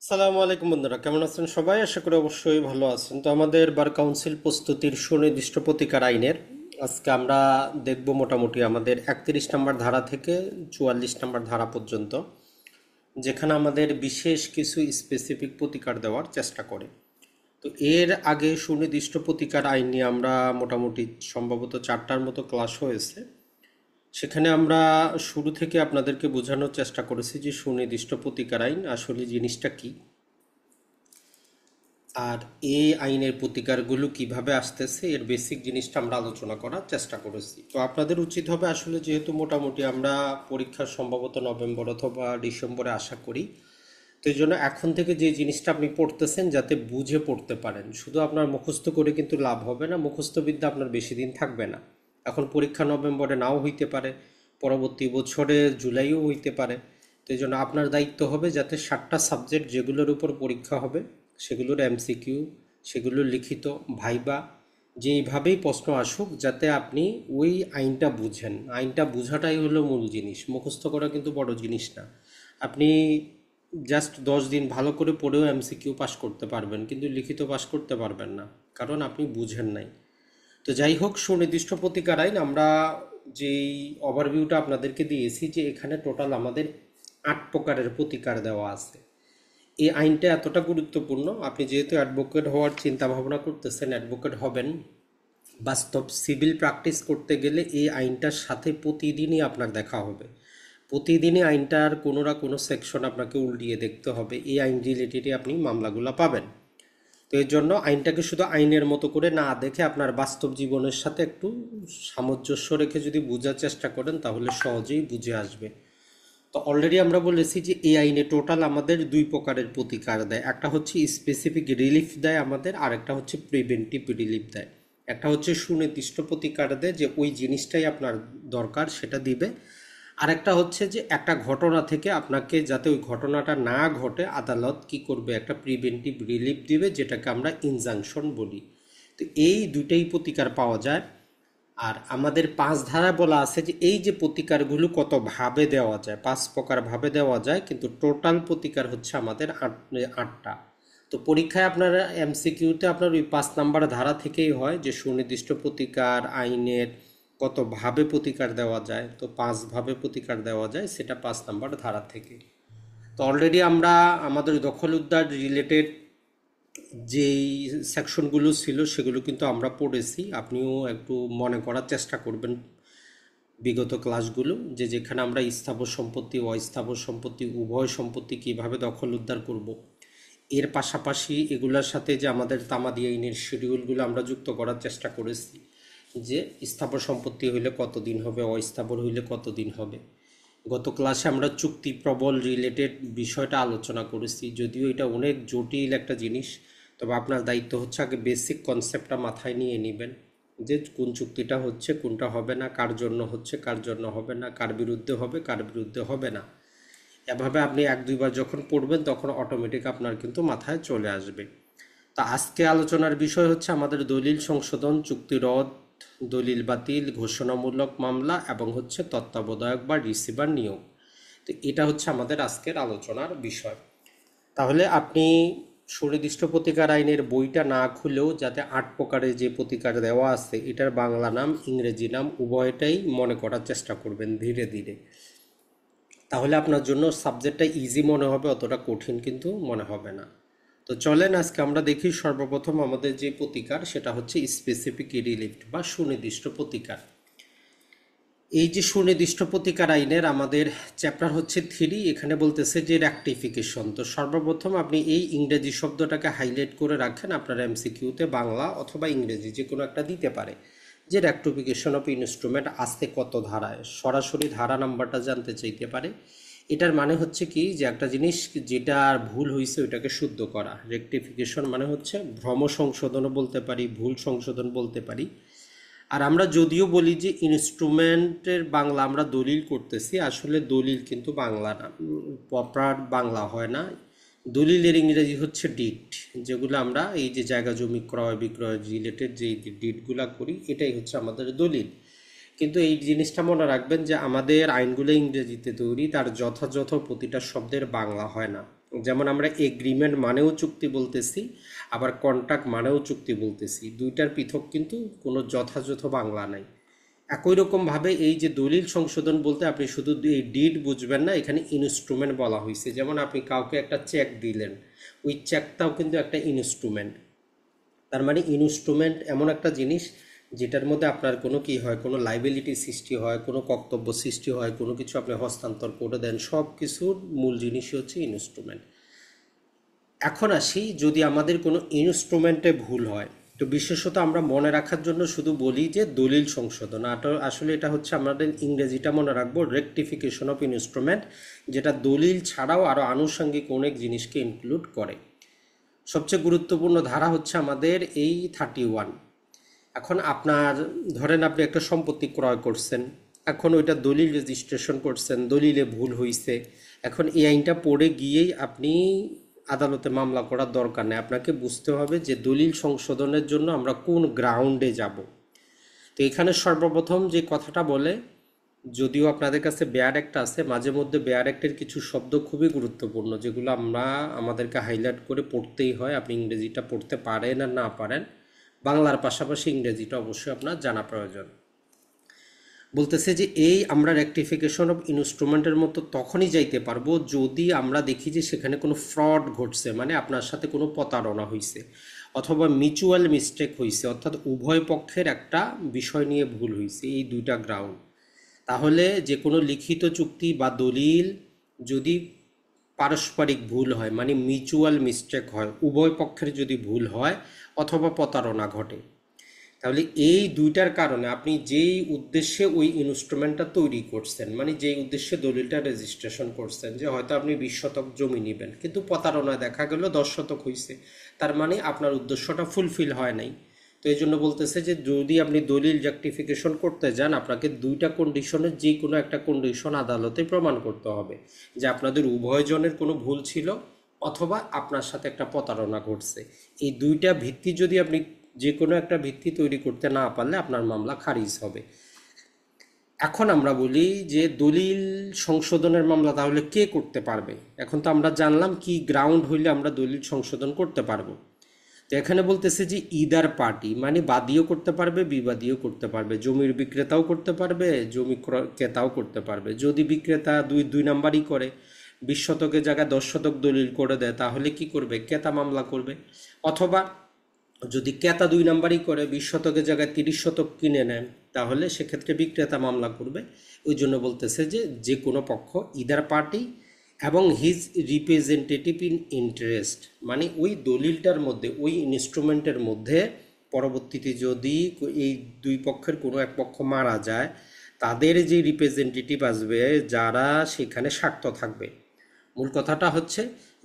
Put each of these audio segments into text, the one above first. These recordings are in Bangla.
সালামু আলাইকুম বন্ধুরা, কেমন আছেন সবাই? আশা করি অবশ্যই ভালো আছেন। তো আমাদের বার কাউন্সিল প্রস্তুতির সুনির্দিষ্ট প্রতিকার আইনের আজকে আমরা দেখব মোটামুটি আমাদের 31 নম্বর ধারা থেকে 44 নম্বর ধারা পর্যন্ত, যেখানে আমাদের বিশেষ কিছু স্পেসিফিক প্রতিকার দেওয়ার চেষ্টা করে। তো এর আগে সুনির্দিষ্ট প্রতিকার আইন নিয়ে আমরা মোটামুটি সম্ভবত 4টার মতো ক্লাস হয়েছে। সেখানে আমরা শুরু থেকে আপনাদেরকে বোঝানোর চেষ্টা করেছি যে সুনির্দিষ্ট প্রতিকার আইন আসলে জিনিসটা কী, আর এই আইনের প্রতিকারগুলো কিভাবে আসতেছে এর বেসিক জিনিসটা আমরা আলোচনা করার চেষ্টা করেছি। তো আপনাদের উচিত হবে আসলে, যেহেতু মোটামুটি আমরা পরীক্ষা সম্ভবত নভেম্বর অথবা ডিসেম্বরে আশা করি, তো এই জন্য এখন থেকে যে জিনিসটা আপনি পড়তেছেন যাতে বুঝে পড়তে পারেন। শুধু আপনার মুখস্থ করে কিন্তু লাভ হবে না, মুখস্থ বিদ্যা আপনার বেশি দিন থাকবে না। এখন পরীক্ষা নভেম্বরে নাও হইতে পারে, পরবর্তী বছরে জুলাইও হইতে পারে। তো এই জন্য আপনার দায়িত্ব হবে যাতে 7টা সাবজেক্ট যেগুলোর উপর পরীক্ষা হবে সেগুলোর এমসিকিউ, সেগুলোর লিখিত, ভাইবা, যেইভাবেই প্রশ্ন আসুক যাতে আপনি ওই আইনটা বুঝেন। আইনটা বোঝাটাই হলো মূল জিনিস, মুখস্থ করা কিন্তু বড় জিনিস না। আপনি জাস্ট 10 দিন ভালো করে পড়েও এমসিকিউ পাস করতে পারবেন, কিন্তু লিখিত পাস করতে পারবেন না, কারণ আপনি বুঝেন নাই। তো যাই হোক, সুনির্দিষ্ট প্রতিকার আইন আমরা যেই ওভারভিউটা আপনাদেরকে দিয়েছি, যে এখানে টোটাল আমাদের 8 প্রকারের প্রতিকার দেওয়া আছে। এই আইনটা এতটা গুরুত্বপূর্ণ, আপনি যেহেতু অ্যাডভোকেট হওয়ার চিন্তা ভাবনা করতেছেন, অ্যাডভোকেট হবেন, বাস্তব সিভিল প্র্যাকটিস করতে গেলে এই আইনটার সাথে প্রতিদিনই আপনার দেখা হবে। প্রতিদিনই আইনটার কোনো না কোনো সেকশন আপনাকে উল্টিয়ে দেখতে হবে, এই আইন রিলেটেডই আপনি মামলাগুলো পাবেন। তো এর জন্য আইনটাকে শুধু আইনের মতো করে না দেখে আপনার বাস্তব জীবনের সাথে একটু সামঞ্জস্য রেখে যদি বোঝার চেষ্টা করেন তাহলে সহজেই বুঝে আসবে। তো অলরেডি আমরা বলেছি যে এই আইনে টোটাল আমাদের 2 প্রকারের প্রতিকার দেয়। একটা হচ্ছে স্পেসিফিক রিলিফ দেয় আমাদের, আর একটা হচ্ছে প্রিভেন্টিভ রিলিফ দেয়। একটা হচ্ছে সুনির্দিষ্ট প্রতিকার দেয়, যে ওই জিনিসটাই আপনার দরকার সেটা দিবে। আর একটা হচ্ছে যে একটা ঘটনা থেকে আপনাকে যাতে ওই ঘটনাটা না ঘটে আদালত কি করবে, একটা প্রিভেন্টিভ রিলিফ দিবে, যেটাকে আমরা ইনজাংশন বলি। তো এই দুটেই প্রতিকার পাওয়া যায়। আর আমাদের 5 ধারা বলা আছে যে এই যে প্রতিকারগুলো কত ভাবে দেওয়া যায়, 5 প্রকার ভাবে দেওয়া যায়, কিন্তু টোটাল প্রতিকার হচ্ছে আমাদের 8টা। তো পরীক্ষায় আপনার এমসিকিউতে আপনার ওই 5 নাম্বার ধারা থেকেই হয় যে সুনির্দিষ্ট প্রতিকার আইনের কত ভাবে প্রতিকার দেওয়া যায়। তো 5 ভাবে প্রতিকার দেওয়া যায়, সেটা 5 নাম্বার ধারা থেকে। তো অলরেডি আমরা আমাদের দখল উদ্ধার রিলেটেড যেই সেকশনগুলো ছিল সেগুলো কিন্তু আমরা পড়েছি। আপনিও একটু মনে করার চেষ্টা করবেন বিগত ক্লাসগুলো, যে যেখানে আমরা স্থাবর সম্পত্তি ও অস্থাবর সম্পত্তি উভয় সম্পত্তি কিভাবে দখল উদ্ধার করব। এর পাশাপাশি এগুলোর সাথে যে আমাদের তামাদি আইনের শিডিউলগুলো আমরা যুক্ত করার চেষ্টা করেছি, যে স্থাবর সম্পত্তি হইলে কতদিন হবে, অস্থাবর হইলে কতদিন হবে। গত ক্লাসে আমরা চুক্তি প্রবল রিলেটেড বিষয়টা আলোচনা করেছি, যদিও এটা অনেক জটিল একটা জিনিস। তবে আপনার দায়িত্ব হচ্ছে আগে বেসিক কনসেপ্টটা মাথায় নিয়ে নেবেন, যে কোন চুক্তিটা হচ্ছে, কোনটা হবে না, কার জন্য হচ্ছে, কার জন্য হবে না, কার বিরুদ্ধে হবে, কার বিরুদ্ধে হবে না। এভাবে আপনি 1-2বার যখন পড়বেন তখন অটোমেটিক আপনার কিন্তু মাথায় চলে আসবে। তা আজকে আলোচনার বিষয় হচ্ছে আমাদের দলিল সংশোধন, চুক্তি রদ, দলিল বাতিল, ঘোষণামূলক মামলা এবং হচ্ছে তত্ত্বাবধায়ক বা রিসিভার নিয়োগ। তো এটা হচ্ছে আমাদের আজকের আলোচনার বিষয়। তাহলে আপনি সুনির্দিষ্ট প্রতিকার আইনের বইটা না খুলেও যাতে 8 প্রকারের যে প্রতিকার দেওয়া আছে এটার বাংলা নাম ইংরেজি নাম উভয়টাই মনে করার চেষ্টা করবেন ধীরে ধীরে। তাহলে আপনার জন্য সাবজেক্টটা ইজি মনে হবে, অতটা কঠিন কিন্তু মনে হবে না। তো চলেন আজকে আমরা দেখি সর্বপ্রথম আমাদের যে প্রতিকার সেটা হচ্ছে স্পেসিফিক রিলিফ বা সুনির্দিষ্ট প্রতিকার। এই যে সুনির্দিষ্ট প্রতিকার আইনের আমাদের চ্যাপ্টার হচ্ছে 3, এখানে বলতেছে যে রেকটিফিকেশন। তো সর্বপ্রথম আপনি এই ইংরেজি শব্দটাকে হাইলাইট করে রাখেন, আপনার এমসিকিউতে বাংলা অথবা ইংরেজি যে কোনো একটা দিতে পারে, যে রেকটিফিকেশন অফ ইনস্ট্রুমেন্ট আসতে কত ধারায়, সরাসরি ধারা নাম্বারটা জানতে চাইতে পারে। এটার মানে হচ্ছে কি, যে একটা জিনিস যেটা ভুল হয়েছে ওইটাকে শুদ্ধ করা। রেকটিফিকেশন মানে হচ্ছে ভ্রম সংশোধনও বলতে পারি, ভুল সংশোধন বলতে পারি। আর আমরা যদিও বলি যে ইনস্ট্রুমেন্টের বাংলা আমরা দলিল করতেছি, আসলে দলিল কিন্তু বাংলা না, প্রপার বাংলা হয় না। দলিলের ইংরেজি হচ্ছে ডিড, যেগুলো আমরা এই যে জায়গা জমি ক্রয় বিক্রয় রিলেটেড যে ডিডগুলা করি এটাই হচ্ছে আমাদের দলিল। কিন্তু এই জিনিসটা মনে রাখবেন যে আমাদের আইনগুলো ইংরেজিতে তৈরি, তার যথাযথ প্রতিটা শব্দের বাংলা হয় না। যেমন আমরা এগ্রিমেন্ট মানেও চুক্তি বলতেছি, আবার কন্ট্রাক্ট মানেও চুক্তি বলতেছি, দুইটার পৃথক কিন্তু কোনো যথাযথ বাংলা নাই। একই রকমভাবে এই যে দলিল সংশোধন বলতে আপনি শুধু এই ডিড বুঝবেন না, এখানে ইনস্ট্রুমেন্ট বলা হয়েছে। যেমন আপনি কাউকে একটা চেক দিলেন, ওই চেকটাও কিন্তু একটা ইনস্ট্রুমেন্ট। তার মানে ইনস্ট্রুমেন্ট এমন একটা জিনিস যেটার মধ্যে আপনার কোনো কি হয়, কোনো লাইবিলিটি সৃষ্টি হয়, কোনো কর্তব্য সৃষ্টি হয়, কোনো কিছু আপনি হস্তান্তর করে দেন, সব কিছুর মূল জিনিসই হচ্ছে ইনস্ট্রুমেন্ট। এখন আসি, যদি আমাদের কোনো ইনস্ট্রুমেন্টে ভুল হয়, তো বিশেষত আমরা মনে রাখার জন্য শুধু বলি যে দলিল সংশোধন, আসলে এটা হচ্ছে আমাদের ইংরেজিটা মনে রাখবো রেকটিফিকেশন অফ ইনস্ট্রুমেন্ট, যেটা দলিল ছাড়াও আরও আনুষঙ্গিক অনেক জিনিসকে ইনক্লুড করে। সবচেয়ে গুরুত্বপূর্ণ ধারা হচ্ছে আমাদের এই 31। এখন আপনার ধরেন আপনি একটা সম্পত্তি ক্রয় করছেন, এখন ওইটা দলিল রেজিস্ট্রেশন করছেন, দলিলে ভুল হয়েছে। এখন এই আইনটা পড়ে গিয়েই আপনি আদালতে মামলা করার দরকার নেই, আপনাকে বুঝতে হবে যে দলিল সংশোধনের জন্য আমরা কোন গ্রাউন্ডে যাব। তো এখানে সর্বপ্রথম যে কথাটা বলে, যদিও আপনাদের কাছে বেয়ার অ্যাক্ট আছে, মাঝে মধ্যে বেয়ার অ্যাক্টের কিছু শব্দ খুবই গুরুত্বপূর্ণ যেগুলো আমাদেরকে হাইলাইট করে পড়তেই হয়। আপনি ইংরেজিটা পড়তে পারেন আর না পারেন, বাংলার পাশাপাশি ইংরেজিটা অবশ্যই আপনার জানা প্রয়োজন। বলতেছে যে এই আমরা রেকটিফিকেশন অফ ইনস্ট্রুমেন্টের মতো তখনই যাইতে পারবো যদি আমরা দেখি যে সেখানে কোনো ফ্রড ঘটছে, মানে আপনার সাথে কোনো প্রতারণা হয়েছে, অথবা মিউচুয়াল মিস্টেক হয়েছে, অর্থাৎ উভয় পক্ষের একটা বিষয় নিয়ে ভুল হয়েছে, এই দুইটা গ্রাউন্ড। তাহলে যে কোনো লিখিত চুক্তি বা দলিল যদি পারস্পরিক ভুল হয়, মানে মিউচুয়াল মিস্টেক হয়, উভয় পক্ষের যদি ভুল হয় অথবা প্রতারণা ঘটে, তাহলে এই দুইটার কারণে আপনি যেই উদ্দেশ্যে ওই ইনস্ট্রুমেন্টটা তৈরি করছেন, মানে যেই উদ্দেশ্যে দলিলটা রেজিস্ট্রেশন করছেন, যে হয়তো আপনি 20 শতক জমি নেবেন কিন্তু প্রতারণায় দেখা গেল 10 শতক হয়েছে, তার মানে আপনার উদ্দেশ্যটা ফুলফিল হয় নাই। তো এই জন্য বলতেছে যে যদি আপনি দলিল রেকটিফিকেশন করতে যান, আপনাকে দুইটা কন্ডিশনের যে কোনো একটা কন্ডিশন আদালতে প্রমাণ করতে হবে যে আপনাদের উভয়জনের কোনো ভুল ছিল অথবা আপনার সাথে একটা প্রতারণা ঘটছে। এই দুইটা ভিত্তি যদি আপনি যে কোনো একটা ভিত্তি তৈরি করতে না পারলে আপনার মামলা খারিজ হবে। এখন আমরা বলি যে দলিল সংশোধনের মামলা তাহলে কে করতে পারবে। এখন তো আমরা জানলাম কি গ্রাউন্ড হইলে আমরা দলিল সংশোধন করতে পারবো। তো এখানে বলতেছে যে ইদার পার্টি, মানে বাদীও করতে পারবে, বিবাদীও করতে পারবে, জমির বিক্রেতাও করতে পারবে, জমি ক্রেতাও করতে পারবে। যদি বিক্রেতা দুই নাম্বারই করে, 20 শতকের জায়গায় 10 শতক দলিল করে দেয়, তাহলে কি করবে, ক্রেতা মামলা করবে। অথবা যদি ক্রেতা 2 নাম্বারই করে, 20 শতকের জায়গায় 30 শতক কিনে নেন, তাহলে সেক্ষেত্রে বিক্রেতা মামলা করবে। ওই জন্য বলতেছে যে যে কোনো পক্ষ ইদার পার্টি এবং হিজ রিপ্রেজেন্টেটিভ ইন ইন্টারেস্ট, মানে ওই দলিলটার মধ্যে, ওই ইনস্ট্রুমেন্টের মধ্যে পরবর্তীতে যদি এই দুই পক্ষের কোনো এক পক্ষ মারা যায়, তাদের যে রিপ্রেজেন্টেটিভ আসবে যারা সেখানে স্বার্থ থাকবে। মূল কথাটা হচ্ছে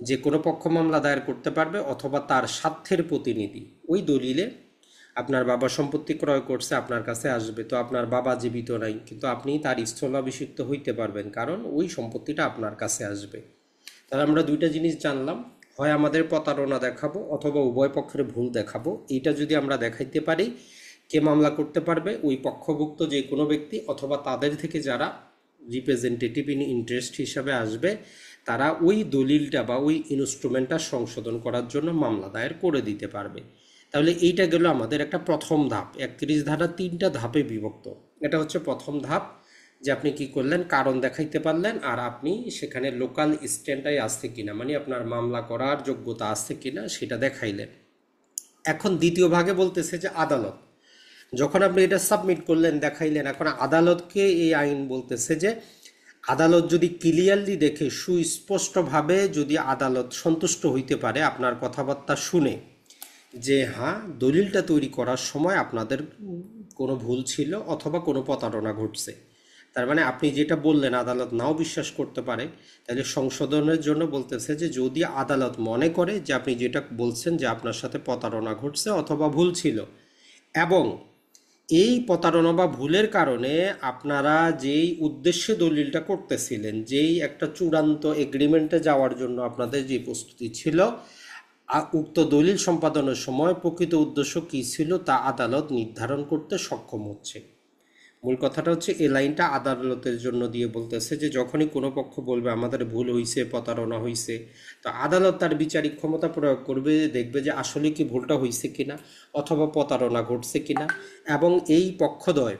যে কোনো পক্ষ মামলা দায়ের করতে পারবে অথবা তার স্বার্থের প্রতিনিধি। ওই দলিলে আপনার বাবা সম্পত্তি ক্রয় করছে, আপনার কাছে আসবে, তো আপনার বাবা জীবিত নাই কিন্তু আপনি তার স্থলাভিষিক্ত হইতে পারবেন, কারণ ওই সম্পত্তিটা আপনার কাছে আসবে। তাহলে আমরা দুইটা জিনিস জানলাম, হয় আমাদের প্রতারণা দেখাবো অথবা উভয় পক্ষের ভুল দেখাবো। এইটা যদি আমরা দেখাইতে পারি, কে মামলা করতে পারবে, ওই পক্ষভুক্ত যে কোনো ব্যক্তি অথবা তাদের থেকে যারা রিপ্রেজেন্টেটিভ ইন ইন্টারেস্ট হিসাবে আসবে, তারা ওই দলিলটা বা ওই ইনস্ট্রুমেন্টটা সংশোধন করার জন্য মামলা দায়ের করে দিতে পারবে। তাহলে এইটা গেল আমাদের একটা প্রথম ধাপ। 31 ধারা 3টা ধাপে বিভক্ত। এটা হচ্ছে প্রথম ধাপ, যে আপনি কি করলেন, কারণ দেখাইতে পারলেন আর আপনি সেখানে লোকাল স্ট্যান্ডাই আছে কিনা, মানে আপনার মামলা করার যোগ্যতা আছে কিনা সেটা দেখাইলেন। এখন দ্বিতীয় ভাগে বলতেছে যে আদালত, যখন আপনি এটা সাবমিট করলেন, দেখাইলেন, এখন আদালতকে এই আইন বলতেছে যে আদালত যদি ক্লিয়ারলি দেখে, সুস্পষ্টভাবে যদি আদালত সন্তুষ্ট হইতে পারে আপনার কথাবার্তা শুনে যে হ্যাঁ, দলিলটা তৈরি করার সময় আপনাদের কোনো ভুল ছিল অথবা কোনো প্রতারণা ঘটছে, তার মানে আপনি যেটা বললেন আদালত নাও বিশ্বাস করতে পারে, তাহলে সংশোধনের জন্য বলতেছে যে যদি আদালত মনে করে যে আপনি যেটা বলছেন যে আপনার সাথে প্রতারণা ঘটছে অথবা ভুল ছিল, এবং এই প্রতারণা বা ভুলের কারণে আপনারা যেই উদ্দেশ্যে দলিলটা করতেছিলেন, যেই একটা চূড়ান্ত এগ্রিমেন্টে যাওয়ার জন্য আপনাদের যে প্রস্তুতি ছিল, উক্ত দলিল সম্পাদনের সময় প্রকৃত উদ্দেশ্য কী ছিল তা আদালত নির্ধারণ করতে সক্ষম হচ্ছে। মূল কথাটা হচ্ছে এই লাইনটা আদালতের জন্য দিয়ে বলতেছে যে যখনই কোনো পক্ষ বলবে আমাদের ভুল হইছে, প্রতারণা হইছে, তো আদালত তার বিচারিক ক্ষমতা প্রয়োগ করবে, দেখবে যে আসলে কি ভুলটা হইছে কিনা অথবা প্রতারণা ঘটছে কিনা, এবং এই পক্ষদ্বয়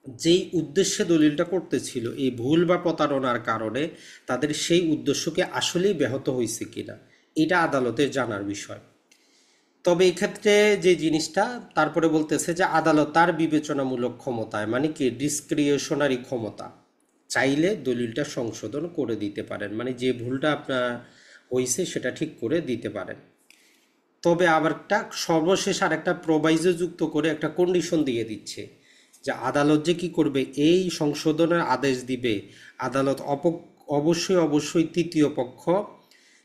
যেই উদ্দেশ্যে দলিলটা করতেছিল এই ভুল বা প্রতারণার কারণে তাদের সেই উদ্দেশ্যকে আসলেই ব্যাহত হয়েছে কিনা, এটা আদালতের জানার বিষয়। তবে এই ক্ষেত্রে যে জিনিসটা তারপরে বলতেছে যে আদালত তার বিবেচনামূলক ক্ষমতায়, মানে কি ডিসক্রিশনারি ক্ষমতা, চাইলে দলিলটা সংশোধন করে দিতে পারেন, মানে যে ভুলটা আপনার হয়েছে সেটা ঠিক করে দিতে পারেন। তবে আবার একটা সর্বশেষ আর একটা প্রোভাইজো যুক্ত করে একটা কন্ডিশন দিয়ে দিচ্ছে যে আদালত যে কি করবে, এই সংশোধনের আদেশ দিবে আদালত অবশ্যই অবশ্যই তৃতীয় পক্ষ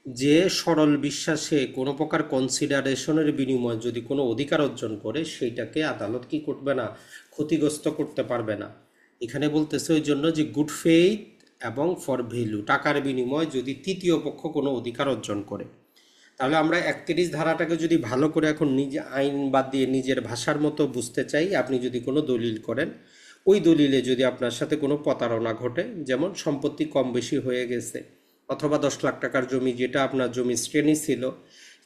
যে সরল বিশ্বাসে কোনো প্রকার কনসিডারেশনের বিনিময়ে যদি কোনো অধিকার অর্জন করে সেইটাকে আদালত কি করবে না, ক্ষতিগ্রস্ত করতে পারবে না। এখানে বলতেছে ওই জন্য যে গুড ফেইথ এবং ফর ভ্যালু, টাকার বিনিময়ে যদি তৃতীয় পক্ষ কোনো অধিকার অর্জন করে। তাহলে আমরা 31 ধারাটাকে যদি ভালো করে এখন নিজে আইন বাদ দিয়ে নিজের ভাষার মতো বুঝতে চাই, আপনি যদি কোনো দলিল করেন, ওই দলিলে যদি আপনার সাথে কোনো প্রতারণা ঘটে, যেমন সম্পত্তি কম বেশি হয়ে গেছে, অথবা 10 লাখ টাকার জমি যেটা আপনার জমি শ্রেণী ছিল,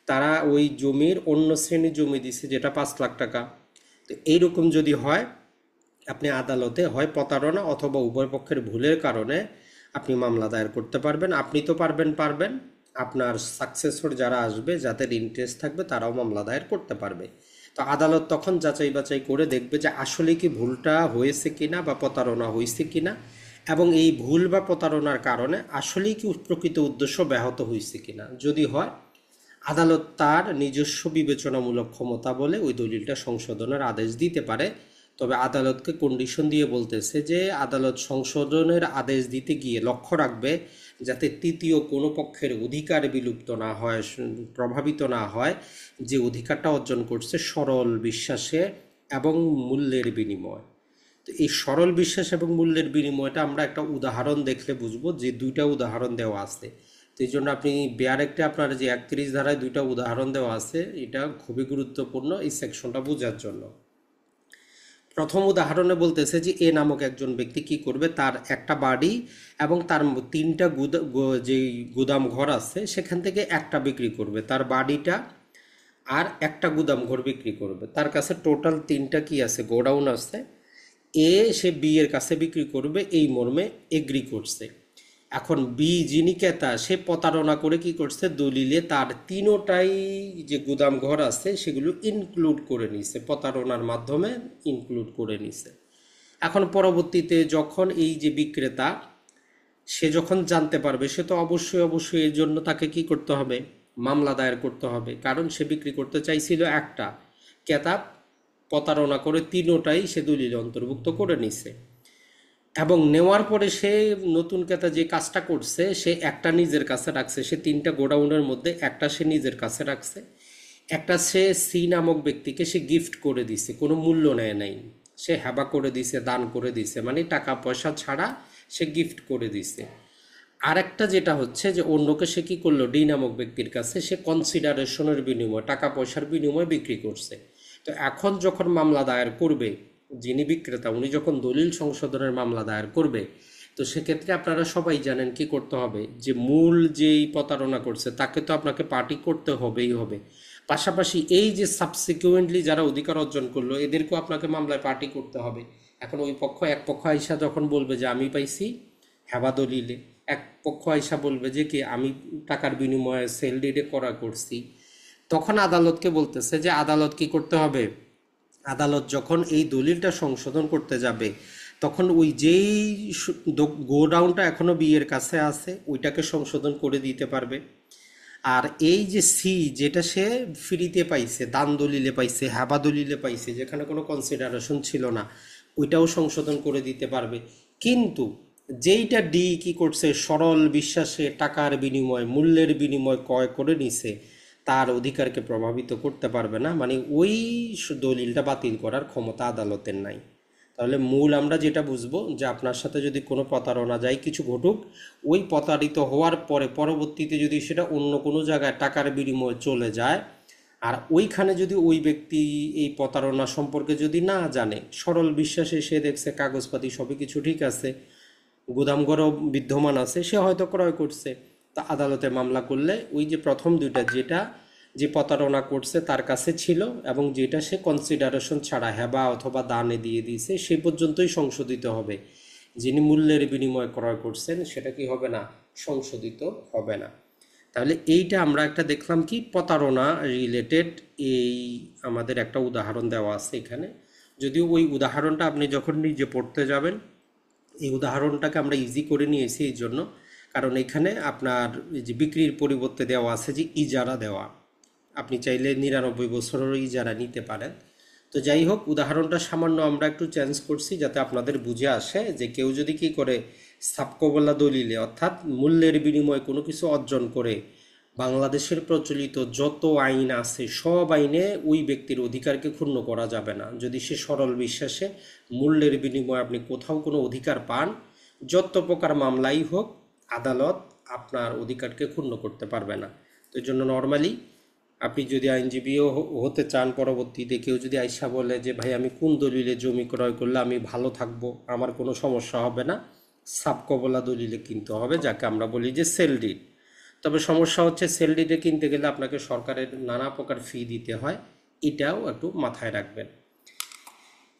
তারা ওই জমির অন্য শ্রেণীর জমি দিছে যেটা 5 লাখ টাকা, তো এইরকম যদি হয়, আপনি আদালতে হয় প্রতারণা অথবা উভয় পক্ষের ভুলের কারণে আপনি মামলা দায়ের করতে পারবেন। আপনি তো পারবেন, আপনার সাকসেসর যারা আসবে, যাদের ইন্টারেস্ট থাকবে, তারাও মামলা দায়ের করতে পারবে। তো আদালত তখন যাচাই বাছাই করে দেখবে যে আসলে কি ভুলটা হয়েছে কিনা বা প্রতারণা হয়েছে কিনা, এবং এই ভুল বা প্রতারণার কারণে আসলেই কি প্রকৃত উদ্দেশ্য ব্যাহত হয়েছে কিনা। যদি হয়, আদালত তার নিজস্ব বিবেচনামূলক ক্ষমতা বলে ওই দলিলটা সংশোধনের আদেশ দিতে পারে। তবে আদালতকে কন্ডিশন দিয়ে বলতেছে যে আদালত সংশোধনের আদেশ দিতে গিয়ে লক্ষ্য রাখবে যাতে তৃতীয় কোনো পক্ষের অধিকার বিলুপ্ত না হয়, প্রভাবিত না হয়, যে অধিকারটা অর্জন করছে সরল বিশ্বাসে এবং মূল্যের বিনিময়। তো এই সরল বিশ্বাস এবং মূল্যের বিনিময়টা আমরা একটা উদাহরণ দেখলে বুঝবো, যে দুইটা উদাহরণ দেওয়া আছে। তো এই জন্য আপনি বেয়ারেক্টে আপনার যে 31 ধারায় দুইটা উদাহরণ দেওয়া আছে, এটা খুবই গুরুত্বপূর্ণ এই সেকশনটা বোঝার জন্য। প্রথম উদাহরণে বলতেছে যে এ নামক একজন ব্যক্তি কি করবে, তার একটা বাড়ি এবং তার তিনটা যে গুদাম ঘর আছে সেখান থেকে একটা বিক্রি করবে, তার বাড়িটা আর একটা গুদাম ঘর বিক্রি করবে। তার কাছে টোটাল তিনটা কি আছে, গোডাউন আছে। সে বি এর কাছে বিক্রি করবে এই মর্মে এগ্রি করছে। এখন বি যিনি ক্রেতা, সে প্রতারণা করে কি করছে, দলিলে তার তিনোটাই যে গুদাম ঘর আছে সেগুলো ইনক্লুড করে নিছে, প্রতারণার মাধ্যমে ইনক্লুড করে নিছে। এখন পরবর্তীতে যখন এই যে বিক্রেতা, সে যখন জানতে পারবে, সে তো অবশ্যই এর জন্য তাকে কি করতে হবে, মামলা দায়ের করতে হবে, কারণ সে বিক্রি করতে চাইছিল একটা, ক্রেতা প্রতারণা করে তিনোটাই সে দলিলে অন্তর্ভুক্ত করে নিছে। এবং নেওয়ার পরে সে নতুন ক্রেতা যে কাজটা করছে, সে একটা নিজের কাছে রাখছে, সে তিনটা গোডাউনের মধ্যে একটা সে নিজের কাছে রাখছে, একটা সে সি নামক ব্যক্তিকে সে গিফট করে দিছে, কোনো মূল্য নেয় নাই, সে হেবা করে দিছে, দান করে দিছে, মানে টাকা পয়সা ছাড়া সে গিফট করে দিছে। আর একটা যেটা হচ্ছে যে অন্যকে সে কি করলো, ডি নামক ব্যক্তির কাছে সে কনসিডারেশনের বিনিময়ে, টাকা পয়সার বিনিময়ে বিক্রি করছে। তো এখন যখন মামলা দায়ের করবে যিনি বিক্রেতা, উনি যখন দলিল সংশোধনের মামলা দায়ের করবে, তো সেক্ষেত্রে আপনারা সবাই জানেন কি করতে হবে, যে মূল যেই প্রতারণা করছে তাকে তো আপনাকে পার্টি করতে হবেই হবে, পাশাপাশি এই যে সাবসিকুয়েন্টলি যারা অধিকার অর্জন করলো এদেরকেও আপনাকে মামলায় পার্টি করতে হবে। এখন ওই পক্ষ, এক পক্ষ আইসা যখন বলবে যে আমি পাইছি হেবা দলিলে, এক পক্ষ আইসা বলবে যে কি আমি টাকার বিনিময়ে সেল ডিডে করা করছি, তখন আদালতকে বলতেছে যে আদালত কি করতে হবে, আদালত যখন এই দলিলটা সংশোধন করতে যাবে তখন ওই যেই গোডাউনটা এখনো বিয়ের কাছে আছে ওইটাকে সংশোধন করে দিতে পারবে। আর এই যে সি যেটা সে ফ্রিতে পাইছে, দান দলিলে পাইছে, হাবা দলিলে পাইছে, যেখানে কোনো কনসিডারেশন ছিল না, ওইটাও সংশোধন করে দিতে পারবে। কিন্তু যেইটা ডি কি করছে, সরল বিশ্বাসে টাকার বিনিময়, মূল্যের বিনিময় ক্রয় করে নিছে, তার অধিকারকে প্রভাবিত করতে পারবে না, মানে ওই দলিলটা বাতিল করার ক্ষমতা আদালতের নাই। তাহলে মূল আমরা যেটা বুঝবো যে আপনার সাথে যদি কোনো প্রতারণা যায়, কিছু ঘটুক, ওই প্রতারিত হওয়ার পরে পরবর্তীতে যদি সেটা অন্য কোনো জায়গায় টাকার বিনিময়ে চলে যায়, আর ওইখানে যদি ওই ব্যক্তি এই প্রতারণা সম্পর্কে যদি না জানে, সরল বিশ্বাসে সে দেখছে কাগজপাতি সবই কিছু ঠিক আছে, গুদামঘরও বিদ্যমান আছে, সে হয়তো ক্রয় করছে, তা আদালতে মামলা করলে ওই যে প্রথম দুইটা, যেটা যে প্রতারণা করছে তার কাছে ছিল এবং যেটা সে কনসিডারেশন ছাড়া হেবা অথবা দানে দিয়ে দিয়েছে, সে পর্যন্তই সংশোধিত হবে। যিনি মূল্যের বিনিময়ে ক্রয় করছেন সেটা কি হবে না, সংশোধিত হবে না। তাহলে এইটা আমরা একটা দেখলাম কি প্রতারণা রিলেটেড, এই আমাদের একটা উদাহরণ দেওয়া আছে এখানে। যদিও ওই উদাহরণটা আপনি যখন নিজে পড়তে যাবেন, এই উদাহরণটাকে আমরা ইজি করে নিয়েছি এই জন্য, কারণ এখানে আপনার যে বিক্রির পরিবর্তে দেওয়া আছে যে ইজারা দেওয়া, আপনি চাইলে 99 বছরেরও ইজারা নিতে পারেন। তো যাই হোক, উদাহরণটা সামান্য আমরা একটু চেঞ্জ করছি যাতে আপনাদের বুঝে আসে যে কেউ যদি কি করে সাবকবলা দলিলে, অর্থাৎ মূল্যের বিনিময়ে কোনো কিছু অর্জন করে, বাংলাদেশের প্রচলিত যত আইন আছে সব আইনে ওই ব্যক্তির অধিকারকে ক্ষুণ্ণ করা যাবে না। যদি সে সরল বিশ্বাসে মূল্যের বিনিময়ে আপনি কোথাও কোনো অধিকার পান, যত প্রকার মামলাই হোক, আদালত আপনার অধিকারকে ক্ষুণ্ণ করতে পারবে না। তো এই জন্য নর্মালি আপনি যদি আইনজীবীও হতে চান, পরবর্তীতে কেউ যদি আইসা বলে যে ভাই আমি কোন দলিলে জমি ক্রয় করলে আমি ভালো থাকবো, আমার কোনো সমস্যা হবে না, সাবকবলা দলিলে কিনতে হবে, যাকে আমরা বলি যে সেল ডিড। তবে সমস্যা হচ্ছে সেল ডিডে কিনতে গেলে আপনাকে সরকারের নানা প্রকার ফি দিতে হয়, এটাও একটু মাথায় রাখবেন।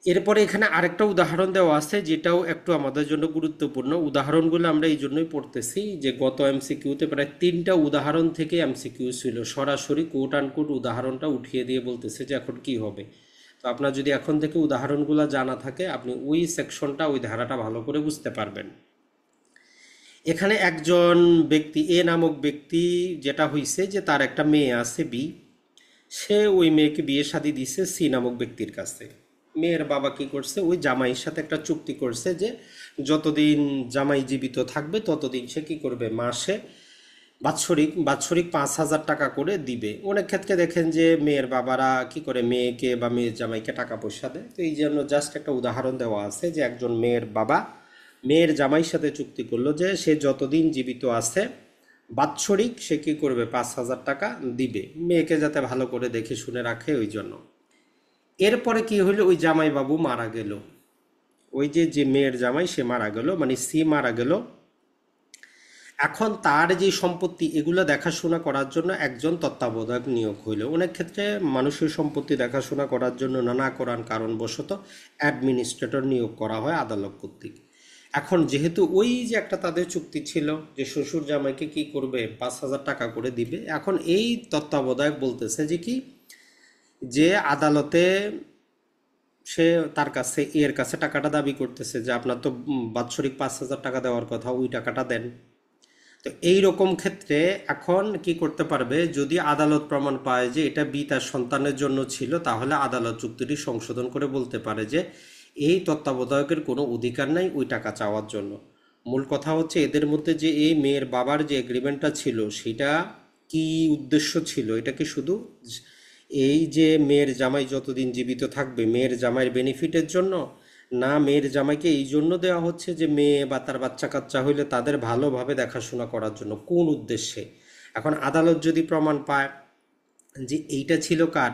এরপরে এখানে আরেকটা উদাহরণ দেওয়া আছে যেটাও একটু আমাদের জন্য গুরুত্বপূর্ণ। উদাহরণগুলো আমরা এই জন্যই পড়তেছি যে গত এমসিকিউতে প্রায় 3টা উদাহরণ থেকে এমসিকিউ ছিল, সরাসরি কোট আনকোট উদাহরণটা উঠিয়ে দিয়ে বলতেছে যে এখন কি হবে। তো আপনার যদি এখন থেকে উদাহরণগুলো জানা থাকে, আপনি ওই সেকশনটা, ওই ধারাটা ভালো করে বুঝতে পারবেন। এখানে একজন ব্যক্তি, এ নামক ব্যক্তি, যেটা হয়েছে যে তার একটা মেয়ে আছে বি, সে ওই মেয়েকে বিয়ে শাদী দিছে সি নামক ব্যক্তির কাছে। মেয়ের বাবা কি করছে, ওই জামাইয়ের সাথে একটা চুক্তি করছে যে যতদিন জামাই জীবিত থাকবে ততদিন সে কি করবে, মাসে বাৎসরিক বাৎসরিক 5,000 টাকা করে দিবে। অনেক ক্ষেত্রে দেখেন যে মেয়ের বাবারা কি করে মেয়েকে বা মেয়ের জামাইকে টাকা পয়সা দেয়। তো এই জন্য জাস্ট একটা উদাহরণ দেওয়া আছে যে একজন মেয়ের বাবা মেয়ের জামাইয়ের সাথে চুক্তি করলো যে সে যতদিন জীবিত আছে বাৎসরিক সে কি করবে, 5,000 টাকা দিবে, মেয়েকে যাতে ভালো করে দেখে শুনে রাখে ওই জন্য। এরপরে কি হলো, ওই জামাই বাবু মারা গেল, ওই যে যে মেয়ের জামাই সে মারা গেল, মানে সি মারা গেল। এখন তার যে সম্পত্তি এগুলো দেখাশোনা করার জন্য একজন তত্ত্বাবধায়ক নিয়োগ হইল। অনেক ক্ষেত্রে মানুষের সম্পত্তি দেখাশোনা করার জন্য নানা কারণবশত অ্যাডমিনিস্ট্রেটর নিয়োগ করা হয় আদালত কর্তৃক। এখন যেহেতু ওই যে একটা তাদের চুক্তি ছিল যে শ্বশুর জামাইকে কি করবে, 5,000 টাকা করে দিবে, এখন এই তত্ত্বাবধায়ক বলতেছে যে কি, যে আদালতে সে তার কাছে, এর কাছে টাকাটা দাবি করতেছে যে আপনার তো বাৎসরিক 5,000 টাকা দেওয়ার কথা, ওই টাকাটা দেন। তো এই রকম ক্ষেত্রে এখন কি করতে পারবে, যদি আদালত প্রমাণ পায় যে এটা বি তার সন্তানের জন্য ছিল, তাহলে আদালত চুক্তিটি সংশোধন করে বলতে পারে যে এই তত্ত্বাবধায়কের কোনো অধিকার নাই ওই টাকা চাওয়ার জন্য। মূল কথা হচ্ছে এদের মধ্যে যে এই মেয়ের বাবার যে এগ্রিমেন্টটা ছিল সেটা কি উদ্দেশ্য ছিল, এটা কি শুধু এই যে মেয়ের জামাই যতদিন জীবিত থাকবে মেয়ের জামাইয়ের বেনিফিটের জন্য, না মেয়ের জামাইকে এই জন্য দেওয়া হচ্ছে যে মেয়ে বা তার বাচ্চা কাচ্চা হইলে তাদের ভালোভাবে দেখাশোনা করার জন্য, কোন উদ্দেশ্যে। এখন আদালত যদি প্রমাণ পায় যে এইটা ছিল কার,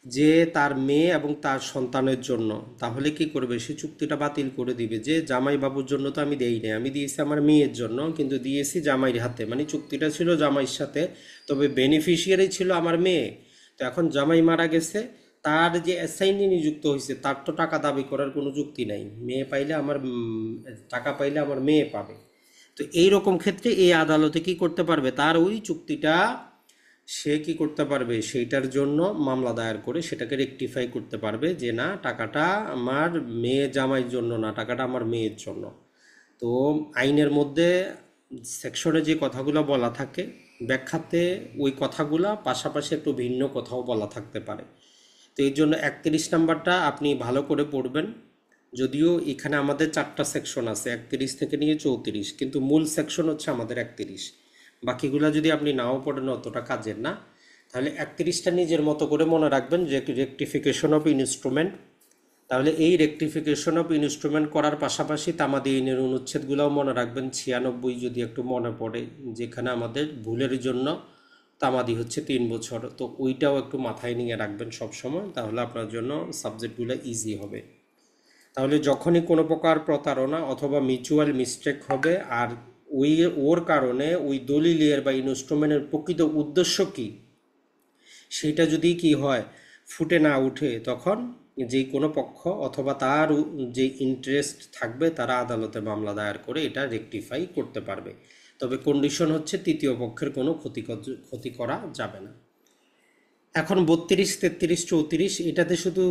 যে তার মেয়ে এবং তার সন্তানের জন্য, তাহলে কি করবে, সে চুক্তিটা বাতিল করে দিবে যে জামাই বাবুর জন্য তো আমি দেই নাই, আমি দিয়েছি আমার মেয়ের জন্য, কিন্তু দিয়েছি জামাইয়ের হাতে, মানে চুক্তিটা ছিল জামাইয়ের সাথে, তবে বেনিফিশিয়ারি ছিল আমার মেয়ে। তো এখন জামাই মারা গেছে, তার যে অ্যাসাইনি নিযুক্ত হয়েছে তার তো টাকা দাবি করার কোনো যুক্তি নাই, মেয়ে পাইলে আমার টাকা পাইলে আমার মেয়ে পাবে। তো এই রকম ক্ষেত্রে এই আদালতে কি করতে পারবে, তার ওই চুক্তিটা সে কি করতে পারবে, সেইটার জন্য মামলা দায়ের করে সেটাকে রেকটিফাই করতে পারবে যে না, টাকাটা আমার মেয়ে জামাইয়ের জন্য না, টাকাটা আমার মেয়ের জন্য। তো আইনের মধ্যে সেকশনে যে কথাগুলো বলা থাকে ব্যাখ্যাতে ওই কথাগুলা পাশাপাশি একটু ভিন্ন কথাও বলা থাকতে পারে। তো এই জন্য 31 নাম্বারটা আপনি ভালো করে পড়বেন। যদিও এখানে আমাদের 4টা সেকশন আছে, 31 থেকে নিয়ে 34, কিন্তু মূল সেকশন হচ্ছে আমাদের 31। বাকিগুলো যদি আপনি নাও পড়েন অতটা কাজের না। তাহলে 31টা নিজের মতো করে মনে রাখবেন, যে রেকটিফিকেশন অফ ইনস্ট্রুমেন্ট। তাহলে এই রেকটিফিকেশন অফ ইনস্ট্রুমেন্ট করার পাশাপাশি তামাদি আইনের অনুচ্ছেদগুলোও মনে রাখবেন। 96 যদি একটু মনে পড়ে, যেখানে আমাদের ভুলের জন্য তামাদি হচ্ছে 3 বছর। তো ওইটাও একটু মাথায় নিয়ে রাখবেন সব সময়, তাহলে আপনার জন্য সাবজেক্টগুলো ইজি হবে। তাহলে যখনই কোনো প্রকার প্রতারণা অথবা মিউচুয়াল মিস্টেক হবে, আর ওই ওর কারণে ওই দলিলের বা ইনস্ট্রুমেন্টের প্রকৃত উদ্দেশ্য কী সেটা যদি কি হয় ফুটে না উঠে, তখন যে কোনো পক্ষ অথবা তার যে ইন্টারেস্ট থাকবে তারা আদালতে মামলা দায়ের করে এটা রেকটিফাই করতে পারবে। তবে কন্ডিশন হচ্ছে তৃতীয় পক্ষের কোনো ক্ষতি করা যাবে না। এখন 32, 33, 34 এটাতে শুধু